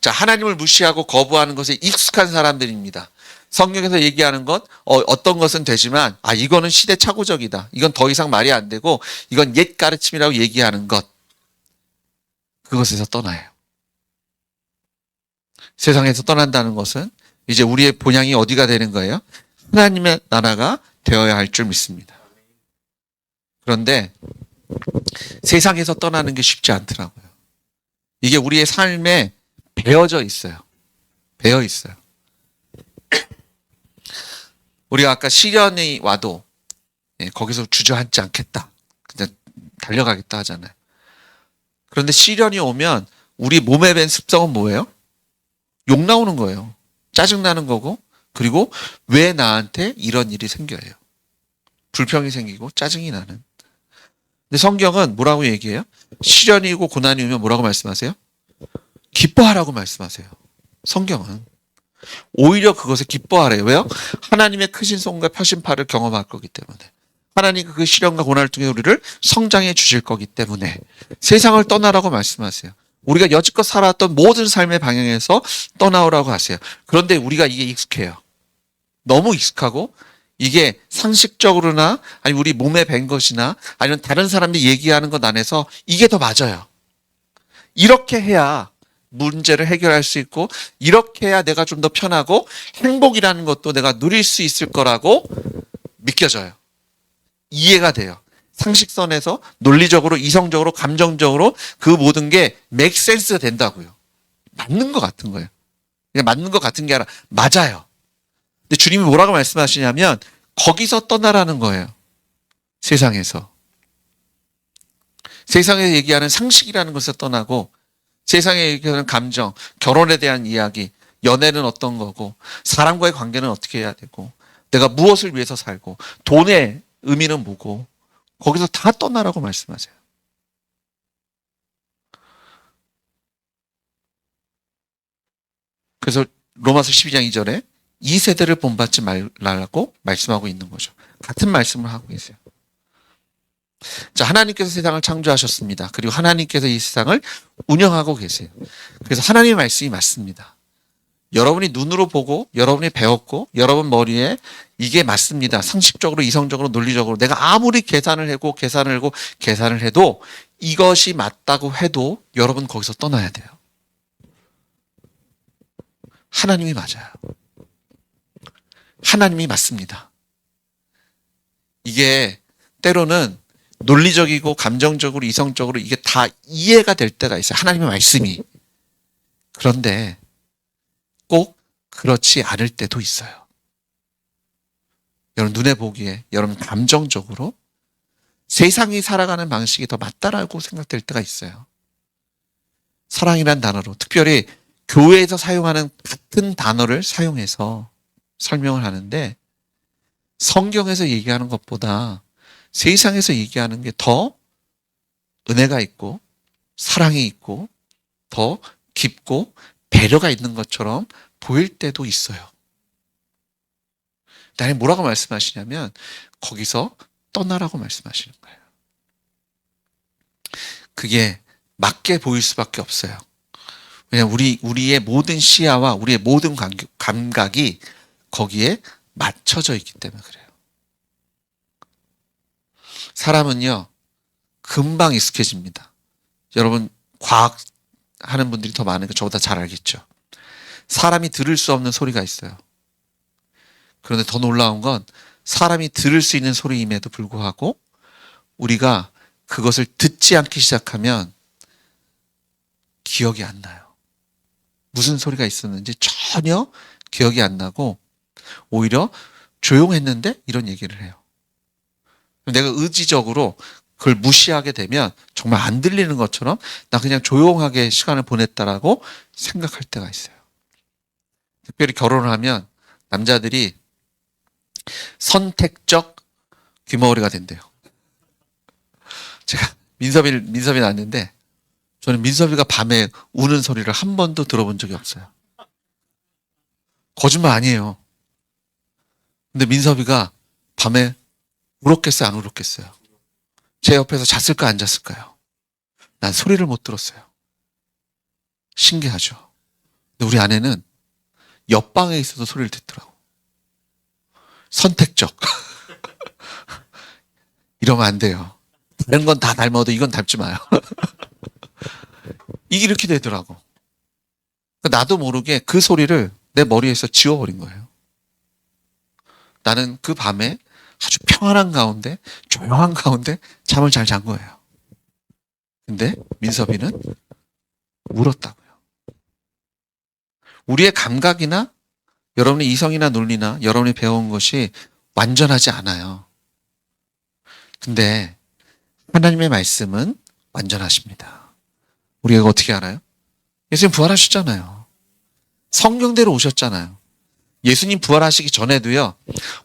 자, 하나님을 무시하고 거부하는 것에 익숙한 사람들입니다. 성경에서 얘기하는 것, 어떤 것은 되지만, 이거는 시대착오적이다. 이건 더 이상 말이 안 되고, 이건 옛 가르침이라고 얘기하는 것. 그것에서 떠나요. 세상에서 떠난다는 것은 이제 우리의 본향이 어디가 되는 거예요? 하나님의 나라가 되어야 할 줄 믿습니다. 그런데 세상에서 떠나는 게 쉽지 않더라고요. 이게 우리의 삶에 배어져 있어요. 배어 있어요. 우리가 아까 시련이 와도 거기서 주저앉지 않겠다. 그냥 달려가겠다 하잖아요. 그런데 시련이 오면 우리 몸에 밴 습성은 뭐예요? 욕 나오는 거예요. 짜증나는 거고, 그리고 왜 나한테 이런 일이 생겨요? 불평이 생기고 짜증이 나는. 근데 성경은 뭐라고 얘기해요? 시련이고 고난이 오면 뭐라고 말씀하세요? 기뻐하라고 말씀하세요. 성경은. 오히려 그것에 기뻐하래요. 왜요? 하나님의 크신 손과 펴신 팔을 경험할 거기 때문에. 하나님이 그 시련과 고난을 통해 우리를 성장해 주실 거기 때문에 세상을 떠나라고 말씀하세요. 우리가 여지껏 살아왔던 모든 삶의 방향에서 떠나오라고 하세요. 그런데 우리가 이게 익숙해요. 너무 익숙하고 이게 상식적으로나 아니면 우리 몸에 밴 것이나 아니면 다른 사람들이 얘기하는 것 안에서 이게 더 맞아요. 이렇게 해야 문제를 해결할 수 있고 이렇게 해야 내가 좀 더 편하고 행복이라는 것도 내가 누릴 수 있을 거라고 믿겨져요. 이해가 돼요. 상식선에서 논리적으로 이성적으로 감정적으로 그 모든 게 make sense 된다고요. 맞는 것 같은 거예요. 그냥 맞는 것 같은 게 아니라 맞아요. 근데 주님이 뭐라고 말씀하시냐면 거기서 떠나라는 거예요. 세상에서. 세상에서 얘기하는 상식이라는 것을 떠나고 세상에 얘기하는 감정, 결혼에 대한 이야기, 연애는 어떤 거고 사람과의 관계는 어떻게 해야 되고 내가 무엇을 위해서 살고 돈의 의미는 뭐고 거기서 다 떠나라고 말씀하세요. 그래서 로마서 12장 2절에 이 세대를 본받지 말라고 말씀하고 있는 거죠. 같은 말씀을 하고 계세요. 자, 하나님께서 세상을 창조하셨습니다. 그리고 하나님께서 이 세상을 운영하고 계세요. 그래서 하나님의 말씀이 맞습니다. 여러분이 눈으로 보고 여러분이 배웠고 여러분 머리에 이게 맞습니다. 상식적으로 이성적으로 논리적으로 내가 아무리 계산을 해도 이것이 맞다고 해도 여러분 거기서 떠나야 돼요. 하나님이 맞아요. 하나님이 맞습니다. 이게 때로는 논리적이고 감정적으로 이성적으로 이게 다 이해가 될 때가 있어요. 하나님의 말씀이. 그런데 꼭 그렇지 않을 때도 있어요. 여러분 눈에 보기에 여러분 감정적으로 세상이 살아가는 방식이 더 맞다라고 생각될 때가 있어요. 사랑이란 단어로 특별히 교회에서 사용하는 같은 단어를 사용해서 설명을 하는데 성경에서 얘기하는 것보다 세상에서 얘기하는 게 더 은혜가 있고 사랑이 있고 더 깊고 배려가 있는 것처럼 보일 때도 있어요. 나는 뭐라고 말씀하시냐면 거기서 떠나라고 말씀하시는 거예요. 그게 맞게 보일 수밖에 없어요. 왜냐하면 우리의 모든 시야와 우리의 모든 감각이 거기에 맞춰져 있기 때문에 그래요. 사람은요, 금방 익숙해집니다. 여러분, 과학 하는 분들이 더 많으니까 저보다 잘 알겠죠. 사람이 들을 수 없는 소리가 있어요. 그런데 더 놀라운 건 사람이 들을 수 있는 소리임에도 불구하고 우리가 그것을 듣지 않기 시작하면 기억이 안 나요. 무슨 소리가 있었는지 전혀 기억이 안 나고 오히려 조용했는데 이런 얘기를 해요. 내가 의지적으로 그걸 무시하게 되면 정말 안 들리는 것처럼 나 그냥 조용하게 시간을 보냈다라고 생각할 때가 있어요. 특별히 결혼을 하면 남자들이 선택적 귀머거리가 된대요. 제가 민섭이 낳았는데 저는 민섭이가 밤에 우는 소리를 한 번도 들어본 적이 없어요. 거짓말 아니에요. 근데 민섭이가 밤에 울었겠어요? 안 울었겠어요? 제 옆에서 잤을까 안 잤을까요? 난 소리를 못 들었어요. 신기하죠? 근데 우리 아내는 옆방에 있어도 소리를 듣더라고. 선택적. 이러면 안 돼요. 다른 건 다 닮아도 이건 닮지 마요. 이게 이렇게 되더라고. 나도 모르게 그 소리를 내 머리에서 지워버린 거예요. 나는 그 밤에 아주 평안한 가운데, 조용한 가운데 잠을 잘 잔 거예요. 근데 민섭이는 울었다고요. 우리의 감각이나 여러분의 이성이나 논리나 여러분이 배운 것이 완전하지 않아요. 근데 하나님의 말씀은 완전하십니다. 우리가 어떻게 알아요? 예수님 부활하셨잖아요. 성경대로 오셨잖아요. 예수님 부활하시기 전에도요,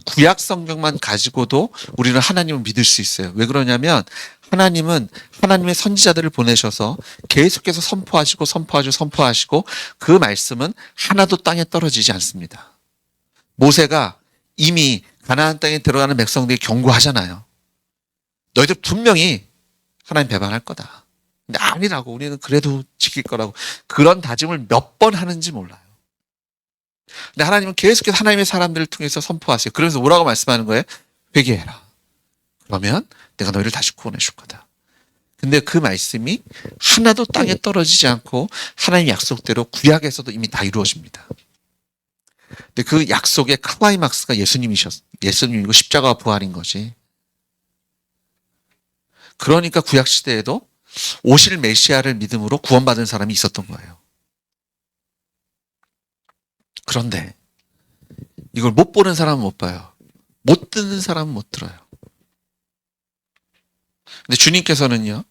구약 성경만 가지고도 우리는 하나님을 믿을 수 있어요. 왜 그러냐면 하나님은 하나님의 선지자들을 보내셔서 계속해서 선포하시고 그 말씀은 하나도 땅에 떨어지지 않습니다. 모세가 이미 가나안 땅에 들어가는 백성들에게 경고하잖아요. 너희들 분명히 하나님 배반할 거다. 근데 아니라고, 우리는 그래도 지킬 거라고. 그런 다짐을 몇 번 하는지 몰라요. 근데 하나님은 계속해서 하나님의 사람들을 통해서 선포하세요. 그래서 뭐라고 말씀하는 거예요? 회개해라. 그러면 내가 너희를 다시 구원해 줄 거다. 근데 그 말씀이 하나도 땅에 떨어지지 않고 하나님 약속대로 구약에서도 이미 다 이루어집니다. 근데 그 약속의 클라이막스가 예수님이고 십자가와 부활인 거지. 그러니까 구약 시대에도 오실 메시아를 믿음으로 구원받은 사람이 있었던 거예요. 그런데 이걸 못 보는 사람은 못 봐요. 못 듣는 사람은 못 들어요. 근데 주님께서는요,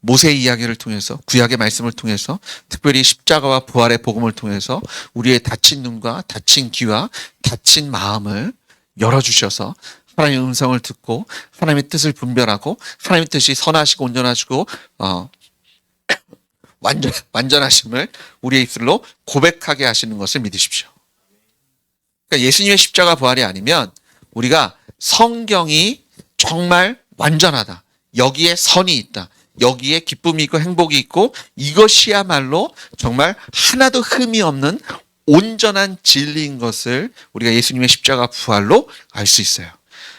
모세의 이야기를 통해서, 구약의 말씀을 통해서, 특별히 십자가와 부활의 복음을 통해서 우리의 닫힌 눈과 닫힌 귀와 닫힌 마음을 열어주셔서 하나님의 음성을 듣고 하나님의 뜻을 분별하고 하나님의 뜻이 선하시고 온전하시고 완전하심을 우리의 입술로 고백하게 하시는 것을 믿으십시오. 그러니까 예수님의 십자가 부활이 아니면 우리가 성경이 정말 완전하다, 여기에 선이 있다, 여기에 기쁨이 있고 행복이 있고 이것이야말로 정말 하나도 흠이 없는 온전한 진리인 것을 우리가 예수님의 십자가 부활로 알 수 있어요.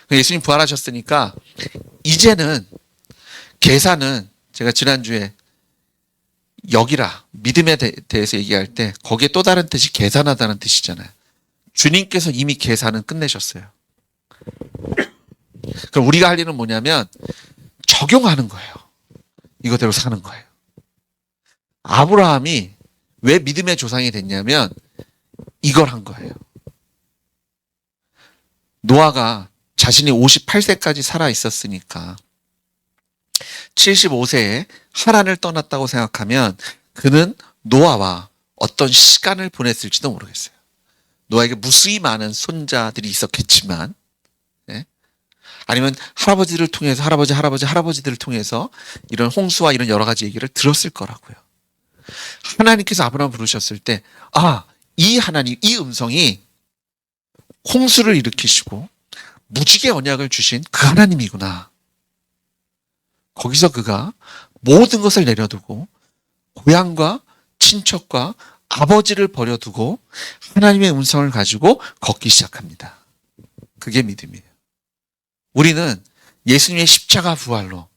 예수님 부활하셨으니까 이제는 계산은, 제가 지난주에 여기라, 믿음에 대해서 얘기할 때 거기에 또 다른 뜻이 계산하다는 뜻이잖아요. 주님께서 이미 계산은 끝내셨어요. 그럼 우리가 할 일은 뭐냐면 적용하는 거예요. 이거대로 사는 거예요. 아브라함이 왜 믿음의 조상이 됐냐면 이걸 한 거예요. 노아가 자신이 58세까지 살아 있었으니까 75세에 하란을 떠났다고 생각하면 그는 노아와 어떤 시간을 보냈을지도 모르겠어요. 노아에게 무수히 많은 손자들이 있었겠지만, 네? 아니면 할아버지를 통해서 할아버지들을 통해서 이런 홍수와 이런 여러 가지 얘기를 들었을 거라고요. 하나님께서 아브라함을 부르셨을 때, 이 하나님, 이 음성이 홍수를 일으키시고 무지개 언약을 주신 그 하나님이구나. 거기서 그가 모든 것을 내려두고 고향과 친척과 아버지를 버려두고 하나님의 음성을 가지고 걷기 시작합니다. 그게 믿음이에요. 우리는 예수님의 십자가 부활로,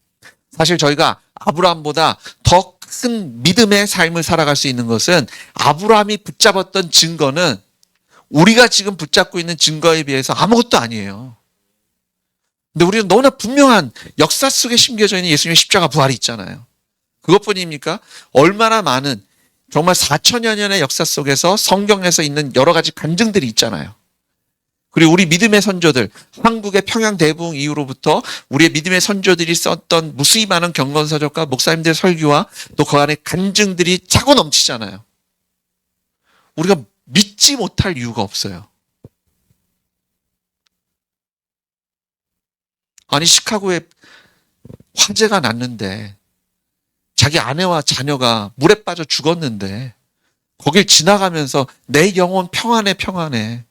사실 저희가 아브라함보다 더 큰 믿음의 삶을 살아갈 수 있는 것은, 아브라함이 붙잡았던 증거는 우리가 지금 붙잡고 있는 증거에 비해서 아무것도 아니에요. 근데 우리는 너무나 분명한 역사 속에 심겨져 있는 예수님의 십자가 부활이 있잖아요. 그것뿐입니까? 얼마나 많은, 정말 4천여 년의 역사 속에서 성경에서 있는 여러 가지 간증들이 있잖아요. 그리고 우리 믿음의 선조들, 한국의 평양 대붕 이후로부터 우리의 믿음의 선조들이 썼던 무수히 많은 경건서적과 목사님들의 설교와 또 그 안에 간증들이 차고 넘치잖아요. 우리가 믿지 못할 이유가 없어요. 아니, 시카고에 화재가 났는데 자기 아내와 자녀가 물에 빠져 죽었는데 거길 지나가면서 내 영혼 평안해 평안해,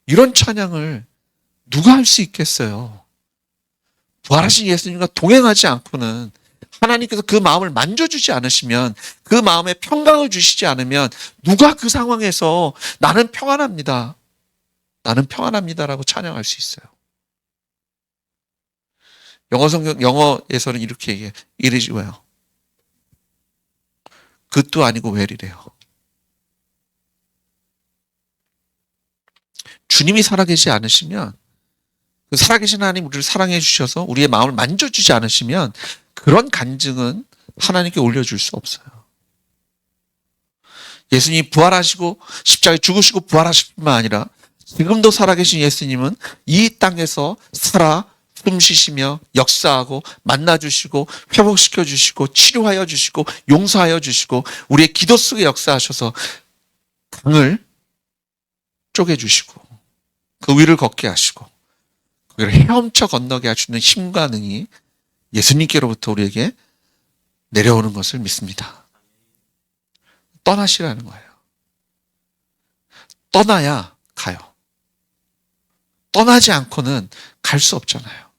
이런 찬양을 누가 할 수 있겠어요? 부활하신 예수님과 동행하지 않고는, 하나님께서 그 마음을 만져주지 않으시면, 그 마음에 평강을 주시지 않으면 누가 그 상황에서 나는 평안합니다, 나는 평안합니다라고 찬양할 수 있어요? 영어에서는 이렇게 얘기해요. It is well. 그것도 아니고 well이래요. 주님이 살아계시지 않으시면, 그 살아계신 하나님 우리를 사랑해 주셔서 우리의 마음을 만져주지 않으시면 그런 간증은 하나님께 올려줄 수 없어요. 예수님이 부활하시고 십자가에 죽으시고 부활하실 뿐만 아니라 지금도 살아계신 예수님은 이 땅에서 살아 숨쉬시며 역사하고 만나주시고 회복시켜 주시고 치료하여 주시고 용서하여 주시고 우리의 기도 속에 역사하셔서 강을 쪼개주시고 그 위를 걷게 하시고 그를 헤엄쳐 건너게 하시는 힘과 능이 예수님께로부터 우리에게 내려오는 것을 믿습니다. 떠나시라는 거예요. 떠나야 가요. 떠나지 않고는 갈 수 없잖아요.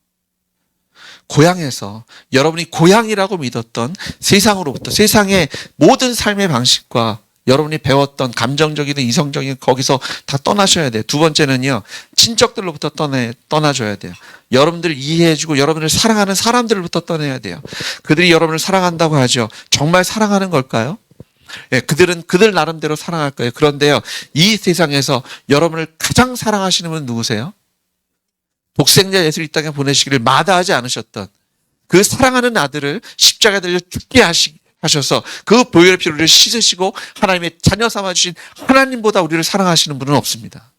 고향에서 여러분이 고향이라고 믿었던 세상으로부터 세상의 모든 삶의 방식과 여러분이 배웠던 감정적이든 이성적인 거기서 다 떠나셔야 돼요. 두 번째는요. 친척들로부터 떠나줘야 돼요. 여러분들 이해해주고 여러분을 사랑하는 사람들로부터 떠나야 돼요. 그들이 여러분을 사랑한다고 하죠. 정말 사랑하는 걸까요? 예, 그들은 그들 나름대로 사랑할 거예요. 그런데요. 이 세상에서 여러분을 가장 사랑하시는 분은 누구세요? 독생자 예수를 이 땅에 보내시기를 마다하지 않으셨던 그 사랑하는 아들을 십자가에 달려 죽게 하셔서 그 보혈의 피를 씻으시고 하나님의 자녀 삼아주신 하나님보다 우리를 사랑하시는 분은 없습니다.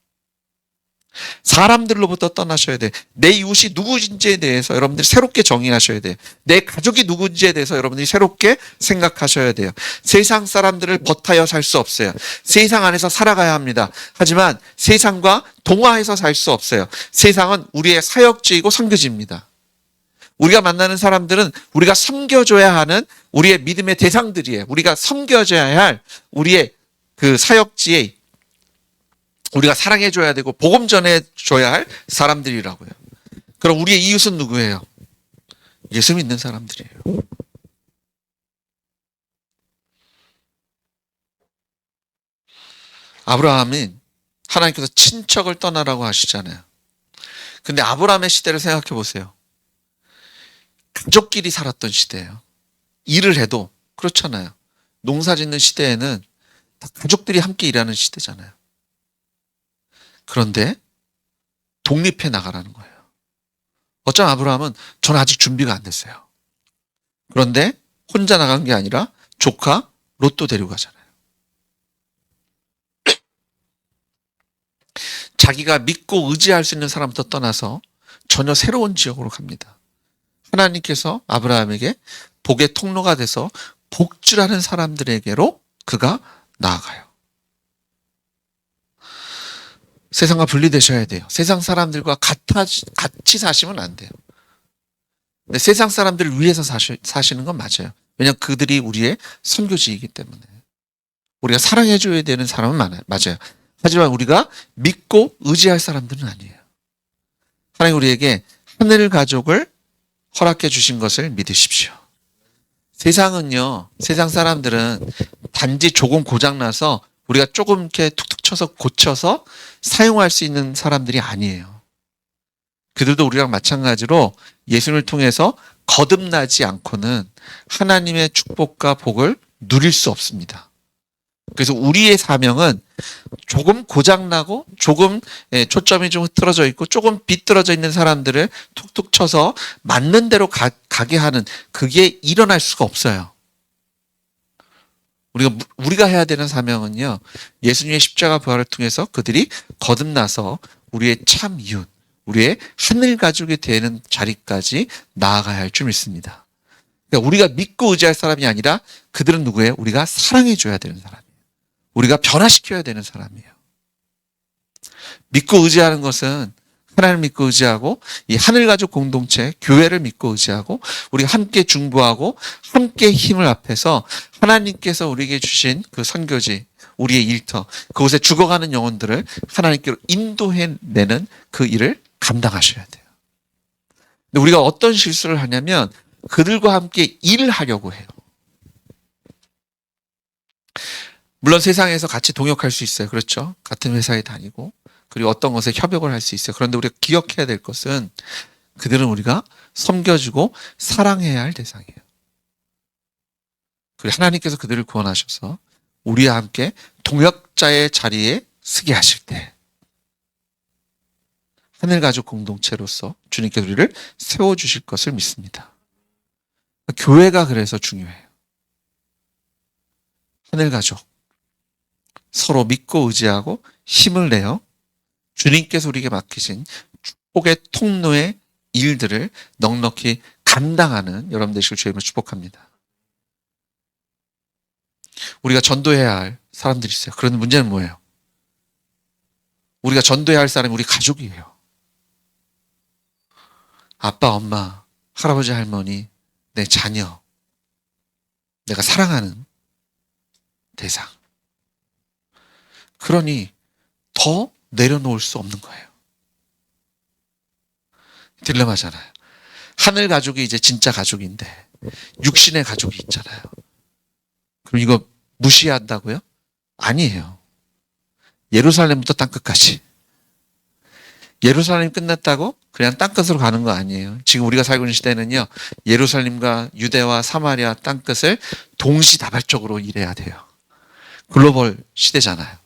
사람들로부터 떠나셔야 돼. 내 이웃이 누구인지에 대해서 여러분들이 새롭게 정의하셔야 돼요. 내 가족이 누구인지에 대해서 여러분들이 새롭게 생각하셔야 돼요. 세상 사람들을 버타여 살 수 없어요. 세상 안에서 살아가야 합니다. 하지만 세상과 동화해서 살 수 없어요. 세상은 우리의 사역지이고 선교지입니다. 우리가 만나는 사람들은 우리가 섬겨줘야 하는 우리의 믿음의 대상들이에요. 우리가 섬겨줘야 할 우리의 그 사역지에 우리가 사랑해줘야 되고 복음 전해줘야 할 사람들이라고요. 그럼 우리의 이웃은 누구예요? 예수 믿는 사람들이에요. 아브라함은 하나님께서 친척을 떠나라고 하시잖아요. 근데 아브라함의 시대를 생각해 보세요. 가족끼리 살았던 시대예요. 일을 해도 그렇잖아요. 농사 짓는 시대에는 다 가족들이 함께 일하는 시대잖아요. 그런데 독립해 나가라는 거예요. 어쩜 아브라함은 저는 아직 준비가 안 됐어요. 그런데 혼자 나간 게 아니라 조카 롯도 데리고 가잖아요. 자기가 믿고 의지할 수 있는 사람부터 떠나서 전혀 새로운 지역으로 갑니다. 하나님께서 아브라함에게 복의 통로가 돼서 복주라는 사람들에게로 그가 나아가요. 세상과 분리되셔야 돼요. 세상 사람들과 같이 사시면 안 돼요. 근데 세상 사람들을 위해서 사시는 건 맞아요. 왜냐하면 그들이 우리의 선교지이기 때문에. 우리가 사랑해줘야 되는 사람은 맞아요. 하지만 우리가 믿고 의지할 사람들은 아니에요. 하나님 우리에게 하늘 가족을 허락해 주신 것을 믿으십시오. 세상은요, 세상 사람들은 단지 조금 고장나서 우리가 조금 이렇게 툭툭 쳐서 고쳐서 사용할 수 있는 사람들이 아니에요. 그들도 우리랑 마찬가지로 예수님을 통해서 거듭나지 않고는 하나님의 축복과 복을 누릴 수 없습니다. 그래서 우리의 사명은 조금 고장나고 조금 초점이 좀 흐트러져 있고 조금 비뚤어져 있는 사람들을 툭툭 쳐서 맞는 대로 가게 하는 그게 일어날 수가 없어요. 우리가 해야 되는 사명은요. 예수님의 십자가 부활을 통해서 그들이 거듭나서 우리의 참 이웃, 우리의 하늘 가족이 되는 자리까지 나아가야 할 줄 믿습니다. 그러니까 우리가 믿고 의지할 사람이 아니라 그들은 누구예요? 우리가 사랑해줘야 되는 사람이에요. 우리가 변화시켜야 되는 사람이에요. 믿고 의지하는 것은 하나님을 믿고 의지하고 이 하늘가족 공동체, 교회를 믿고 의지하고 우리가 함께 중보하고 함께 힘을 합해서 하나님께서 우리에게 주신 그 선교지, 우리의 일터, 그곳에 죽어가는 영혼들을 하나님께로 인도해내는 그 일을 감당하셔야 돼요. 근데 우리가 어떤 실수를 하냐면 그들과 함께 일을 하려고 해요. 물론 세상에서 같이 동역할 수 있어요. 그렇죠? 같은 회사에 다니고 그리고 어떤 것에 협력을 할 수 있어요. 그런데 우리가 기억해야 될 것은 그들은 우리가 섬겨주고 사랑해야 할 대상이에요. 그리고 하나님께서 그들을 구원하셔서 우리와 함께 동역자의 자리에 서게 하실 때 하늘가족 공동체로서 주님께서 우리를 세워주실 것을 믿습니다. 교회가 그래서 중요해요. 하늘가족 서로 믿고 의지하고 힘을 내어 주님께서 우리에게 맡기신 축복의 통로의 일들을 넉넉히 감당하는 여러분 되시길 주님을 축복합니다. 우리가 전도해야 할 사람들이 있어요. 그런데 문제는 뭐예요? 우리가 전도해야 할 사람이 우리 가족이에요. 아빠, 엄마, 할아버지, 할머니, 내 자녀, 내가 사랑하는 대상. 그러니 더 내려놓을 수 없는 거예요. 딜레마잖아요. 하늘 가족이 이제 진짜 가족인데 육신의 가족이 있잖아요. 그럼 이거 무시한다고요? 아니에요. 예루살렘부터 땅끝까지. 예루살렘이 끝났다고 그냥 땅끝으로 가는 거 아니에요. 지금 우리가 살고 있는 시대는요, 예루살렘과 유대와 사마리아 땅끝을 동시다발적으로 일해야 돼요. 글로벌 시대잖아요.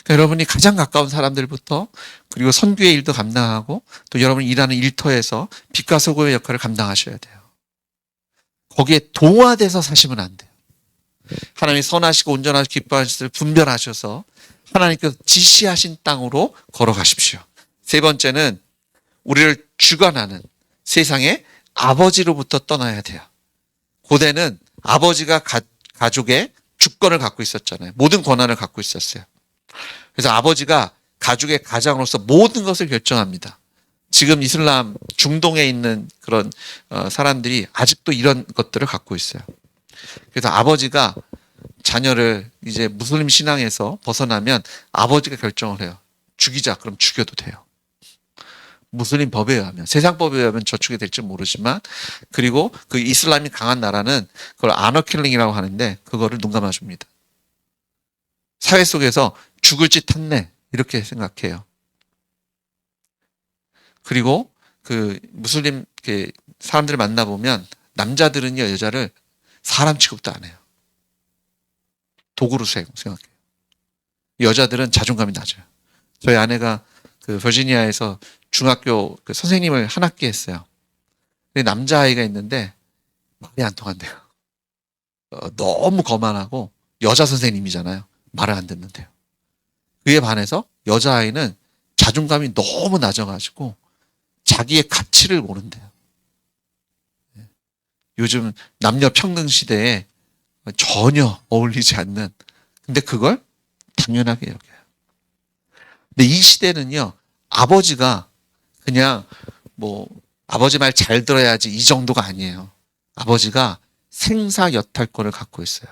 그러니까 여러분이 가장 가까운 사람들부터, 그리고 선교의 일도 감당하고, 또 여러분이 일하는 일터에서 빛과 소금의 역할을 감당하셔야 돼요. 거기에 동화돼서 사시면 안 돼요. 하나님이 선하시고 온전하시고 기뻐하실 것을 분별하셔서 하나님께서 지시하신 땅으로 걸어가십시오. 세 번째는 우리를 주관하는 세상의 아버지로부터 떠나야 돼요. 고대는 아버지가 가족의 주권을 갖고 있었잖아요. 모든 권한을 갖고 있었어요. 그래서 아버지가 가족의 가장으로서 모든 것을 결정합니다. 지금 이슬람 중동에 있는 그런 사람들이 아직도 이런 것들을 갖고 있어요. 그래서 아버지가 자녀를 이제 무슬림 신앙에서 벗어나면 아버지가 결정을 해요. 죽이자. 그럼 죽여도 돼요. 무슬림 법에 의하면, 세상 법에 의하면 저축이 될지 모르지만, 그리고 그 이슬람이 강한 나라는 그걸 아너킬링이라고 하는데 그거를 눈 감아줍니다. 사회 속에서 죽을 짓 했네 이렇게 생각해요. 그리고 그 무슬림 사람들을 만나보면 남자들은요, 여자를 사람 취급도 안 해요. 도구로 생각해요. 여자들은 자존감이 낮아요. 저희 아내가 그 버지니아에서 중학교 그 선생님을 한 학기 했어요. 근데 남자아이가 있는데 말이 안 통한대요. 너무 거만하고 여자 선생님이잖아요. 말을 안 듣는데요. 그에 반해서 여자아이는 자존감이 너무 낮아가지고 자기의 가치를 모른대요. 요즘 남녀 평등 시대에 전혀 어울리지 않는, 근데 그걸 당연하게 여겨요. 근데 이 시대는요, 아버지가 그냥 뭐 아버지 말 잘 들어야지 이 정도가 아니에요. 아버지가 생사여탈권을 갖고 있어요.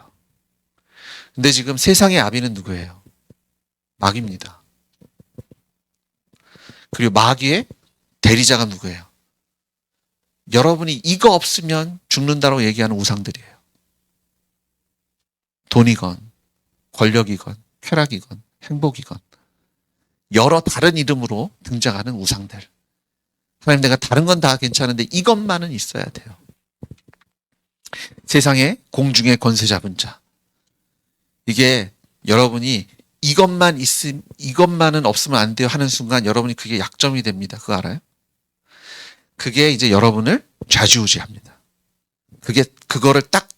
근데 지금 세상의 아비는 누구예요? 마귀입니다. 그리고 마귀의 대리자가 누구예요? 여러분이 이거 없으면 죽는다고 얘기하는 우상들이에요. 돈이건 권력이건 쾌락이건 행복이건 여러 다른 이름으로 등장하는 우상들. 하나님, 내가 다른 건 다 괜찮은데 이것만은 있어야 돼요. 세상의 공중의 권세 잡은 자. 이게 여러분이 이것만은 없으면 안 돼요 하는 순간 여러분이 그게 약점이 됩니다. 그거 알아요? 그게 이제 여러분을 좌지우지합니다. 그거를 딱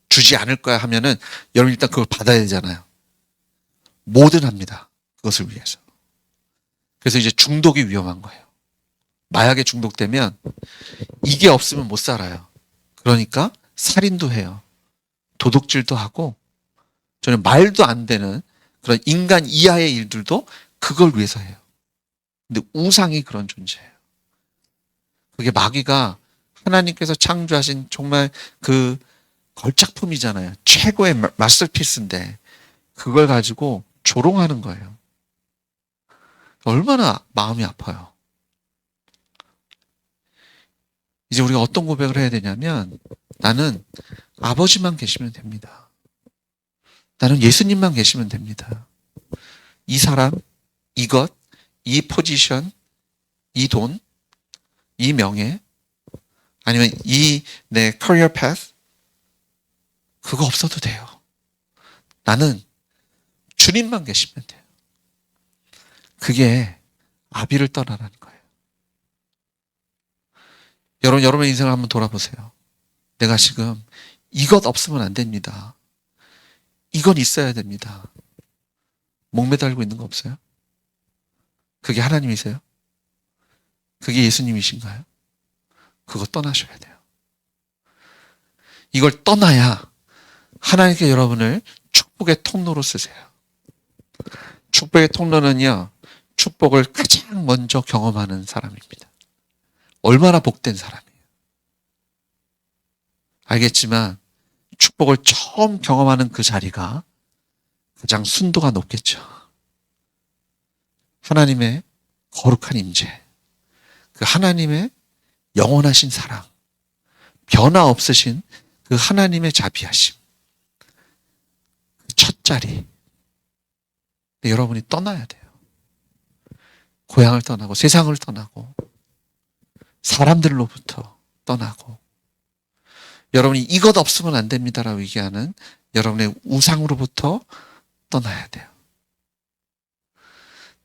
주지 않을 거야 하면은 여러분 일단 그걸 받아야 되잖아요. 뭐든 합니다. 그것을 위해서. 그래서 이제 중독이 위험한 거예요. 마약에 중독되면 이게 없으면 못 살아요. 그러니까 살인도 해요. 도둑질도 하고, 저는 말도 안 되는 그런 인간 이하의 일들도 그걸 위해서 해요. 근데 우상이 그런 존재예요. 그게 마귀가 하나님께서 창조하신 정말 그 걸작품이잖아요. 최고의 마스터피스인데 그걸 가지고 조롱하는 거예요. 얼마나 마음이 아파요. 이제 우리가 어떤 고백을 해야 되냐면, 나는 아버지만 계시면 됩니다. 나는 예수님만 계시면 됩니다. 이 사람, 이것, 이 포지션, 이 돈, 이 명예, 아니면 이 내 커리어 패스, 그거 없어도 돼요. 나는 주님만 계시면 돼요. 그게 아비를 떠나라는 거예요. 여러분의 인생을 한번 돌아보세요. 내가 지금 이것 없으면 안 됩니다. 이건 있어야 됩니다. 목매달고 있는 거 없어요? 그게 하나님이세요? 그게 예수님이신가요? 그거 떠나셔야 돼요. 이걸 떠나야 하나님께 여러분을 축복의 통로로 쓰세요. 축복의 통로는요, 축복을 가장 먼저 경험하는 사람입니다. 얼마나 복된 사람이에요. 알겠지만 축복을 처음 경험하는 그 자리가 가장 순도가 높겠죠. 하나님의 거룩한 임재, 그 하나님의 영원하신 사랑, 변화 없으신 그 하나님의 자비하심, 첫 자리. 여러분이 떠나야 돼요. 고향을 떠나고 세상을 떠나고 사람들로부터 떠나고 여러분이 이것 없으면 안 됩니다라고 얘기하는 여러분의 우상으로부터 떠나야 돼요.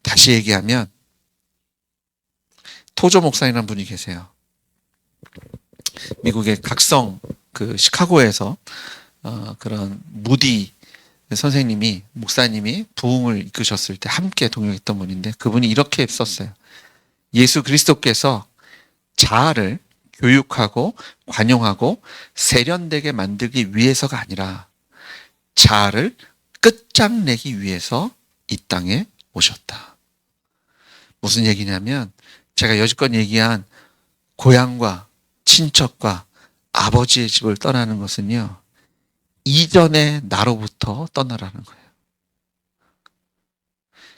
다시 얘기하면 토조 목사님이라는 분이 계세요. 미국의 각성 시카고에서 그런 무디 선생님이 목사님이 부흥을 이끄셨을 때 함께 동역했던 분인데 그분이 이렇게 썼어요. 예수 그리스도께서 자아를 교육하고 관용하고 세련되게 만들기 위해서가 아니라 자아를 끝장내기 위해서 이 땅에 오셨다. 무슨 얘기냐면 제가 여지껏 얘기한 고향과 친척과 아버지의 집을 떠나는 것은요. 이전의 나로부터 떠나라는 거예요.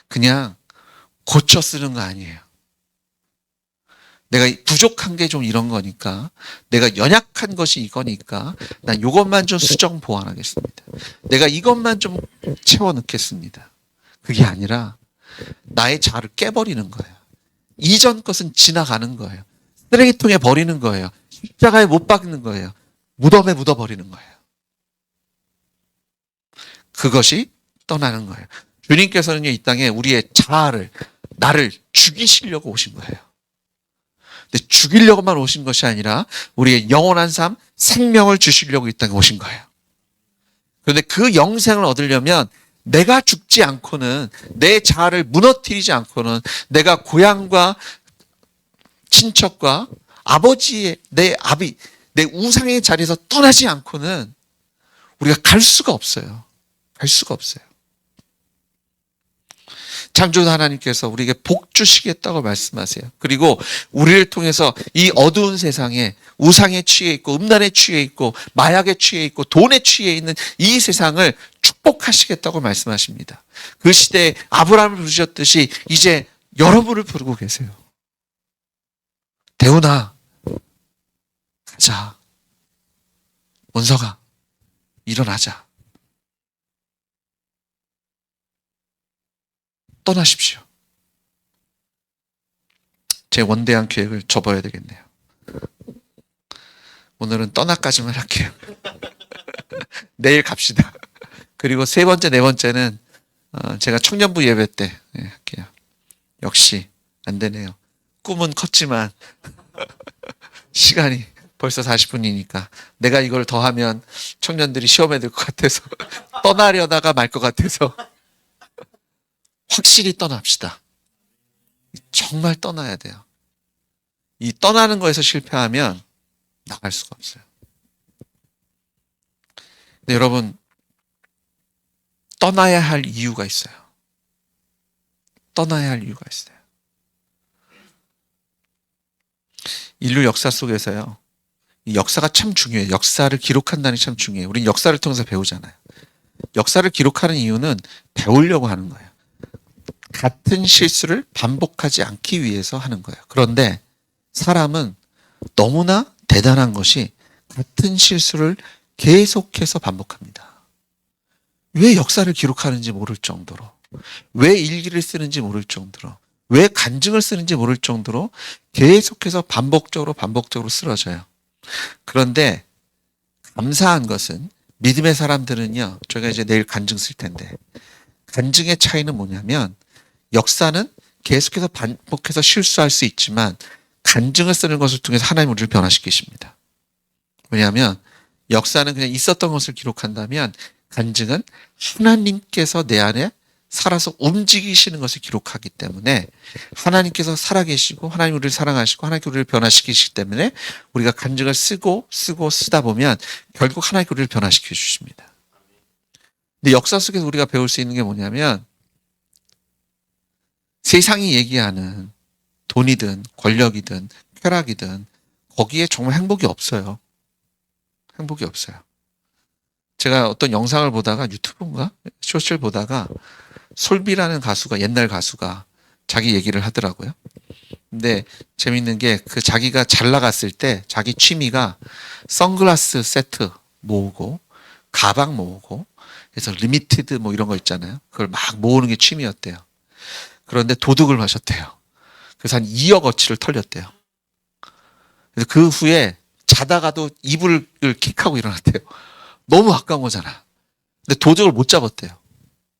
그냥 고쳐 쓰는 거 아니에요. 내가 부족한 게 좀 이런 거니까, 내가 연약한 것이 이거니까, 난 이것만 좀 수정 보완하겠습니다. 내가 이것만 좀 채워 넣겠습니다. 그게 아니라 나의 자아를 깨버리는 거예요. 이전 것은 지나가는 거예요. 쓰레기통에 버리는 거예요. 십자가에 못 박는 거예요. 무덤에 묻어버리는 거예요. 그것이 떠나는 거예요. 주님께서는요, 이 땅에 우리의 자아를, 나를 죽이시려고 오신 거예요. 근데 죽이려고만 오신 것이 아니라 우리의 영원한 삶, 생명을 주시려고 이 땅에 오신 거예요. 그런데 그 영생을 얻으려면 내가 죽지 않고는, 내 자아를 무너뜨리지 않고는, 내가 고향과 친척과 아버지의, 내 우상의 자리에서 떠나지 않고는 우리가 갈 수가 없어요. 갈 수가 없어요. 창조주 하나님께서 우리에게 복 주시겠다고 말씀하세요. 그리고 우리를 통해서 이 어두운 세상에 우상에 취해 있고 음란에 취해 있고 마약에 취해 있고 돈에 취해 있는 이 세상을 축복하시겠다고 말씀하십니다. 그 시대에 아브라함을 부르셨듯이 이제 여러분을 부르고 계세요. 대훈아, 가자. 원석아, 일어나자. 떠나십시오. 제 원대한 계획을 접어야 되겠네요. 오늘은 떠나까지만 할게요. 내일 갑시다. 그리고 세 번째, 네 번째는 제가 청년부 예배 때 할게요. 역시 안 되네요. 꿈은 컸지만 시간이 벌써 40분이니까 내가 이걸 더하면 청년들이 시험에 들 것 같아서 떠나려다가 말 것 같아서 확실히 떠납시다. 정말 떠나야 돼요. 이 떠나는 거에서 실패하면 나갈 수가 없어요. 근데 여러분, 떠나야 할 이유가 있어요. 떠나야 할 이유가 있어요. 인류 역사 속에서요, 이 역사가 참 중요해요. 역사를 기록한다는 게 참 중요해요. 우리는 역사를 통해서 배우잖아요. 역사를 기록하는 이유는 배우려고 하는 거예요. 같은 실수를 반복하지 않기 위해서 하는 거예요. 그런데 사람은 너무나 대단한 것이 같은 실수를 계속해서 반복합니다. 왜 역사를 기록하는지 모를 정도로, 왜 일기를 쓰는지 모를 정도로, 왜 간증을 쓰는지 모를 정도로 계속해서 반복적으로 쓰러져요. 그런데 감사한 것은 믿음의 사람들은요, 저희가 이제 내일 간증 쓸 텐데, 간증의 차이는 뭐냐면 역사는 계속해서 반복해서 실수할 수 있지만 간증을 쓰는 것을 통해서 하나님 우리를 변화시키십니다. 왜냐하면 역사는 그냥 있었던 것을 기록한다면 간증은 하나님께서 내 안에 살아서 움직이시는 것을 기록하기 때문에 하나님께서 살아계시고 하나님 우리를 사랑하시고 하나님 우리를 변화시키시기 때문에 우리가 간증을 쓰다 보면 결국 하나님 우리를 변화시켜 주십니다. 근데 역사 속에서 우리가 배울 수 있는 게 뭐냐면 세상이 얘기하는 돈이든 권력이든 쾌락이든 거기에 정말 행복이 없어요. 행복이 없어요. 제가 어떤 영상을 보다가 유튜브인가? 쇼츠를 보다가 솔비라는 가수가, 옛날 가수가 자기 얘기를 하더라고요. 근데 재밌는 게 그 자기가 잘 나갔을 때 자기 취미가 선글라스 세트 모으고 가방 모으고 그래서 리미티드 뭐 이런 거 있잖아요. 그걸 막 모으는 게 취미였대요. 그런데 도둑을 마셨대요. 그래서 한 2억 어치를 털렸대요. 그래서 그 후에 자다가도 이불을 킥하고 일어났대요. 너무 아까운 거잖아. 근데 도둑을 못 잡았대요.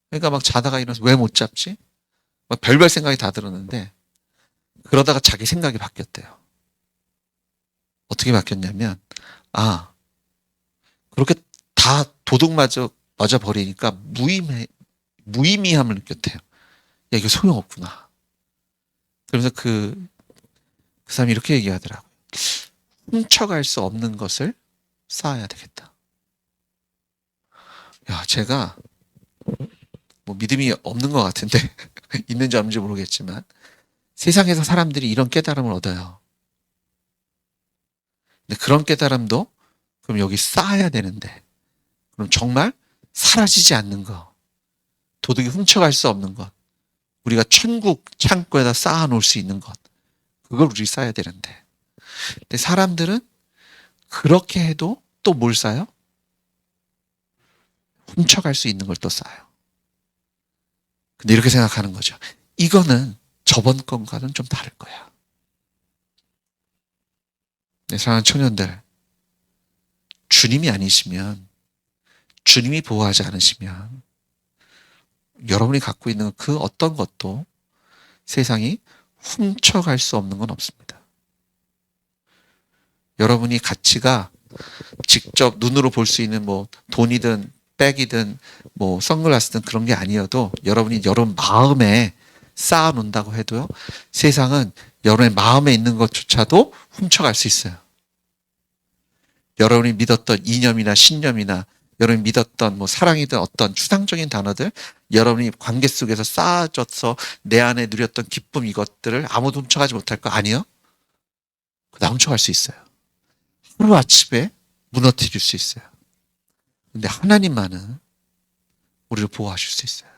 그러니까 막 자다가 일어나서 왜 못 잡지? 막 별별 생각이 다 들었는데 그러다가 자기 생각이 바뀌었대요. 어떻게 바뀌었냐면 아 그렇게 다 맞아 버리니까 무의미함을 느꼈대요. 야 이게 소용없구나. 그러면서 그 사람이 이렇게 얘기하더라고요. 훔쳐갈 수 없는 것을 쌓아야 되겠다. 야 제가 뭐 믿음이 없는 것 같은데 있는지 없는지 모르겠지만 세상에서 사람들이 이런 깨달음을 얻어요. 근데 그런 깨달음도 그럼 여기 쌓아야 되는데 그럼 정말 사라지지 않는 거, 도둑이 훔쳐갈 수 없는 것, 우리가 천국 창고에다 쌓아놓을 수 있는 것, 그걸 우리 쌓아야 되는데 근데 사람들은 그렇게 해도 또 뭘 쌓아요? 훔쳐갈 수 있는 걸 또 쌓아요. 근데 이렇게 생각하는 거죠. 이거는 저번 건과는 좀 다를 거야. 네, 사랑하는 청년들, 주님이 아니시면, 주님이 보호하지 않으시면, 여러분이 갖고 있는 그 어떤 것도 세상이 훔쳐갈 수 없는 건 없습니다. 여러분이 가치가 직접 눈으로 볼 수 있는 뭐 돈이든 백이든 뭐 선글라스든 그런 게 아니어도 여러분이 여러분 마음에 쌓아 놓는다고 해도요. 세상은 여러분의 마음에 있는 것조차도 훔쳐갈 수 있어요. 여러분이 믿었던 이념이나 신념이나 여러분이 믿었던 뭐 사랑이든 어떤 추상적인 단어들 여러분이 관계 속에서 쌓아져서 내 안에 누렸던 기쁨 이것들을 아무도 훔쳐가지 못할 거 아니요? 다 훔쳐갈 수 있어요. 하루아침에 무너뜨릴 수 있어요. 근데 하나님만은 우리를 보호하실 수 있어요.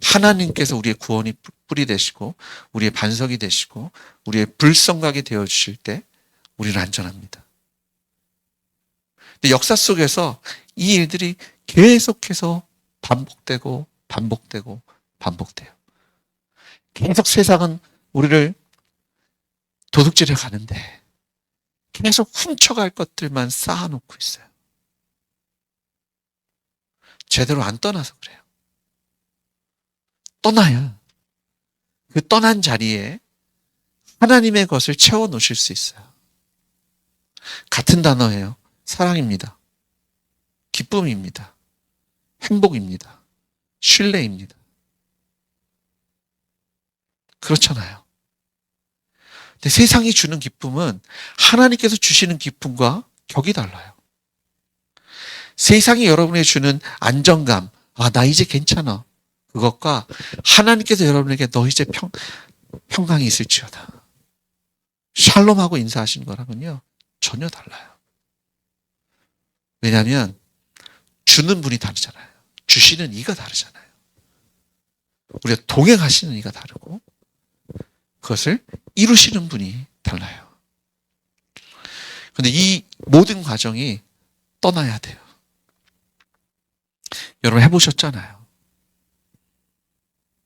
하나님께서 우리의 구원이 뿌리 되시고 우리의 반석이 되시고 우리의 불성각이 되어주실 때 우리는 안전합니다. 근데 역사 속에서 이 일들이 계속해서 반복되고 반복되고 반복돼요. 계속 세상은 우리를 도둑질해 가는데 계속 훔쳐갈 것들만 쌓아놓고 있어요. 제대로 안 떠나서 그래요. 떠나야 그 떠난 자리에 하나님의 것을 채워 놓으실 수 있어요. 같은 단어예요. 사랑입니다. 기쁨입니다. 행복입니다. 신뢰입니다. 그렇잖아요. 근데 세상이 주는 기쁨은 하나님께서 주시는 기쁨과 격이 달라요. 세상이 여러분에게 주는 안정감, 아, 나 이제 괜찮아. 그것과 하나님께서 여러분에게 너 이제 평강이 있을지어다. 샬롬하고 인사하시는 거랑은요, 전혀 달라요. 왜냐하면 주는 분이 다르잖아요. 주시는 이가 다르잖아요. 우리가 동행하시는 이가 다르고 그것을 이루시는 분이 달라요. 그런데 이 모든 과정이 떠나야 돼요. 여러분 해보셨잖아요.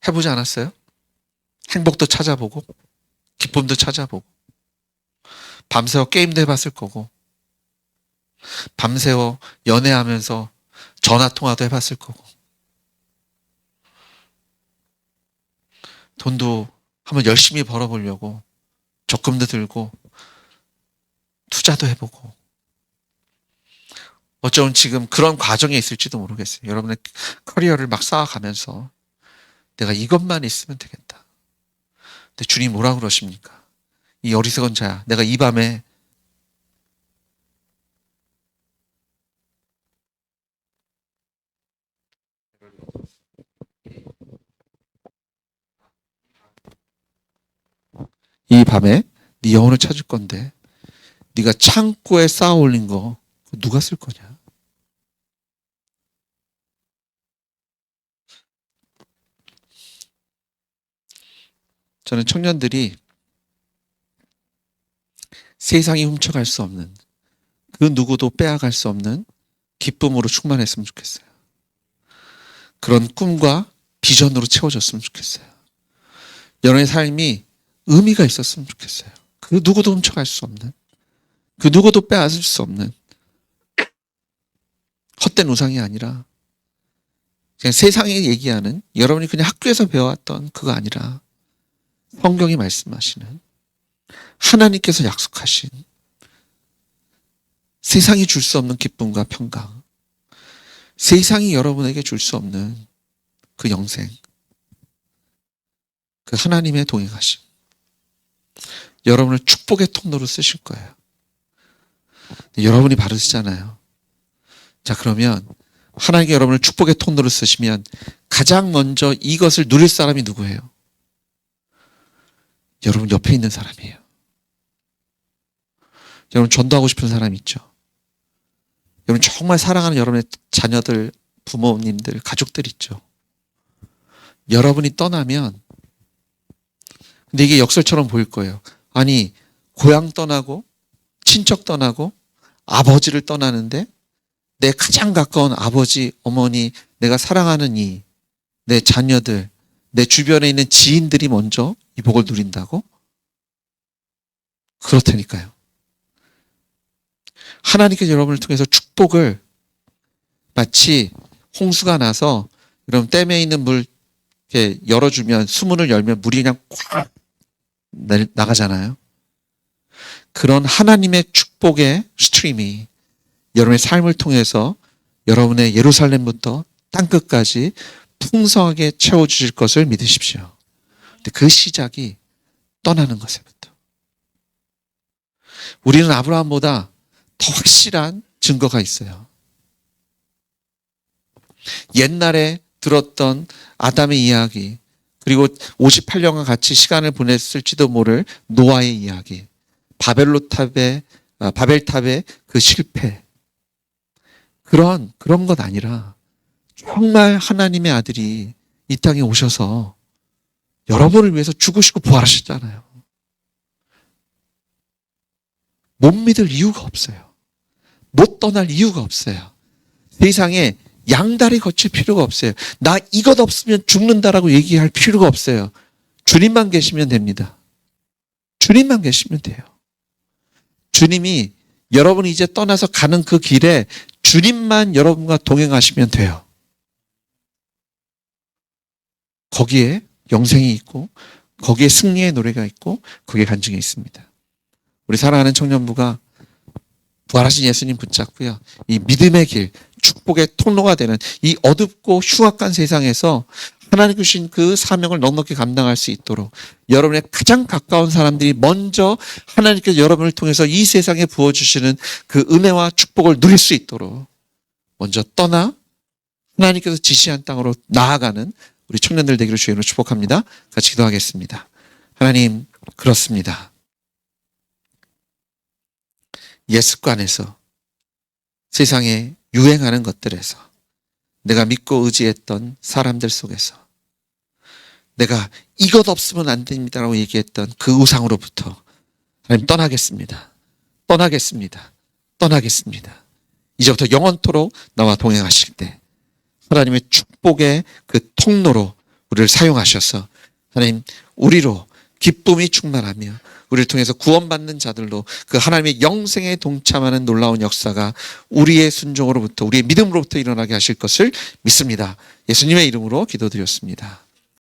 해보지 않았어요? 행복도 찾아보고 기쁨도 찾아보고 밤새워 게임도 해봤을 거고 밤새워 연애하면서 전화통화도 해봤을 거고 돈도 한번 열심히 벌어보려고 적금도 들고 투자도 해보고 어쩌면 지금 그런 과정에 있을지도 모르겠어요. 여러분의 커리어를 막 쌓아가면서 내가 이것만 있으면 되겠다. 근데 주님 뭐라고 그러십니까? 이 어리석은 자야, 내가 이 밤에 네 영혼을 찾을 건데 네가 창고에 쌓아 올린 거 누가 쓸 거냐? 저는 청년들이 세상이 훔쳐갈 수 없는, 그 누구도 빼앗갈 수 없는 기쁨으로 충만했으면 좋겠어요. 그런 꿈과 비전으로 채워졌으면 좋겠어요. 여러분의 삶이 의미가 있었으면 좋겠어요. 그 누구도 훔쳐갈 수 없는, 그 누구도 빼앗을 수 없는 헛된 우상이 아니라, 그냥 세상이 얘기하는, 여러분이 그냥 학교에서 배워왔던 그거 아니라 성경이 말씀하시는, 하나님께서 약속하신 세상이 줄 수 없는 기쁨과 평강, 세상이 여러분에게 줄 수 없는 그 영생, 그 하나님의 동행하심, 여러분을 축복의 통로로 쓰실 거예요. 여러분이 바르시잖아요. 자, 그러면 하나님께 여러분을 축복의 통로로 쓰시면 가장 먼저 이것을 누릴 사람이 누구예요? 여러분 옆에 있는 사람이에요. 여러분 전도하고 싶은 사람 있죠? 여러분 정말 사랑하는 여러분의 자녀들, 부모님들, 가족들 있죠? 여러분이 떠나면, 근데 이게 역설처럼 보일 거예요. 아니, 고향 떠나고 친척 떠나고 아버지를 떠나는데 내 가장 가까운 아버지, 어머니, 내가 사랑하는 내 자녀들, 내 주변에 있는 지인들이 먼저 이 복을 누린다고? 그렇다니까요. 하나님께서 여러분을 통해서 축복을 마치 홍수가 나서 여러분 댐에 있는 물 이렇게 열어주면, 수문을 열면 물이 그냥 꽉 나가잖아요. 그런 하나님의 축복의 스트림이 여러분의 삶을 통해서 여러분의 예루살렘부터 땅끝까지 풍성하게 채워주실 것을 믿으십시오. 근데 그 시작이 떠나는 것에부터. 우리는 아브라함보다 더 확실한 증거가 있어요. 옛날에 들었던 아담의 이야기, 그리고 58년간 같이 시간을 보냈을지도 모를 노아의 이야기, 바벨탑의 그 실패, 그런 것 아니라 정말 하나님의 아들이 이 땅에 오셔서 여러분을 위해서 죽으시고 부활하셨잖아요. 못 믿을 이유가 없어요. 못 떠날 이유가 없어요. 세상에 양다리 거칠 필요가 없어요. 나 이것 없으면 죽는다라고 얘기할 필요가 없어요. 주님만 계시면 됩니다. 주님만 계시면 돼요. 주님이 여러분이 이제 떠나서 가는 그 길에 주님만 여러분과 동행하시면 돼요. 거기에 영생이 있고, 거기에 승리의 노래가 있고, 거기에 간증이 있습니다. 우리 사랑하는 청년부가 부활하신 예수님 붙잡고요, 이 믿음의 길, 축복의 통로가 되는 이 어둡고 흉악한 세상에서 하나님 주신 그 사명을 넉넉히 감당할 수 있도록, 여러분의 가장 가까운 사람들이 먼저 하나님께서 여러분을 통해서 이 세상에 부어주시는 그 은혜와 축복을 누릴 수 있도록 먼저 떠나 하나님께서 지시한 땅으로 나아가는 우리 청년들 되기를 주의 이름으로 축복합니다. 같이 기도하겠습니다. 하나님, 그렇습니다. 옛 습관에서, 세상에 유행하는 것들에서, 내가 믿고 의지했던 사람들 속에서, 내가 이것 없으면 안 됩니다라고 얘기했던 그 우상으로부터 하나님 떠나겠습니다. 떠나겠습니다. 떠나겠습니다. 이제부터 영원토록 나와 동행하실 때 하나님의 축복의 그 통로로 우리를 사용하셔서 하나님, 우리로 기쁨이 충만하며 우리를 통해서 구원받는 자들로 그 하나님의 영생에 동참하는 놀라운 역사가 우리의 순종으로부터, 우리의 믿음으로부터 일어나게 하실 것을 믿습니다. 예수님의 이름으로 기도드렸습니다.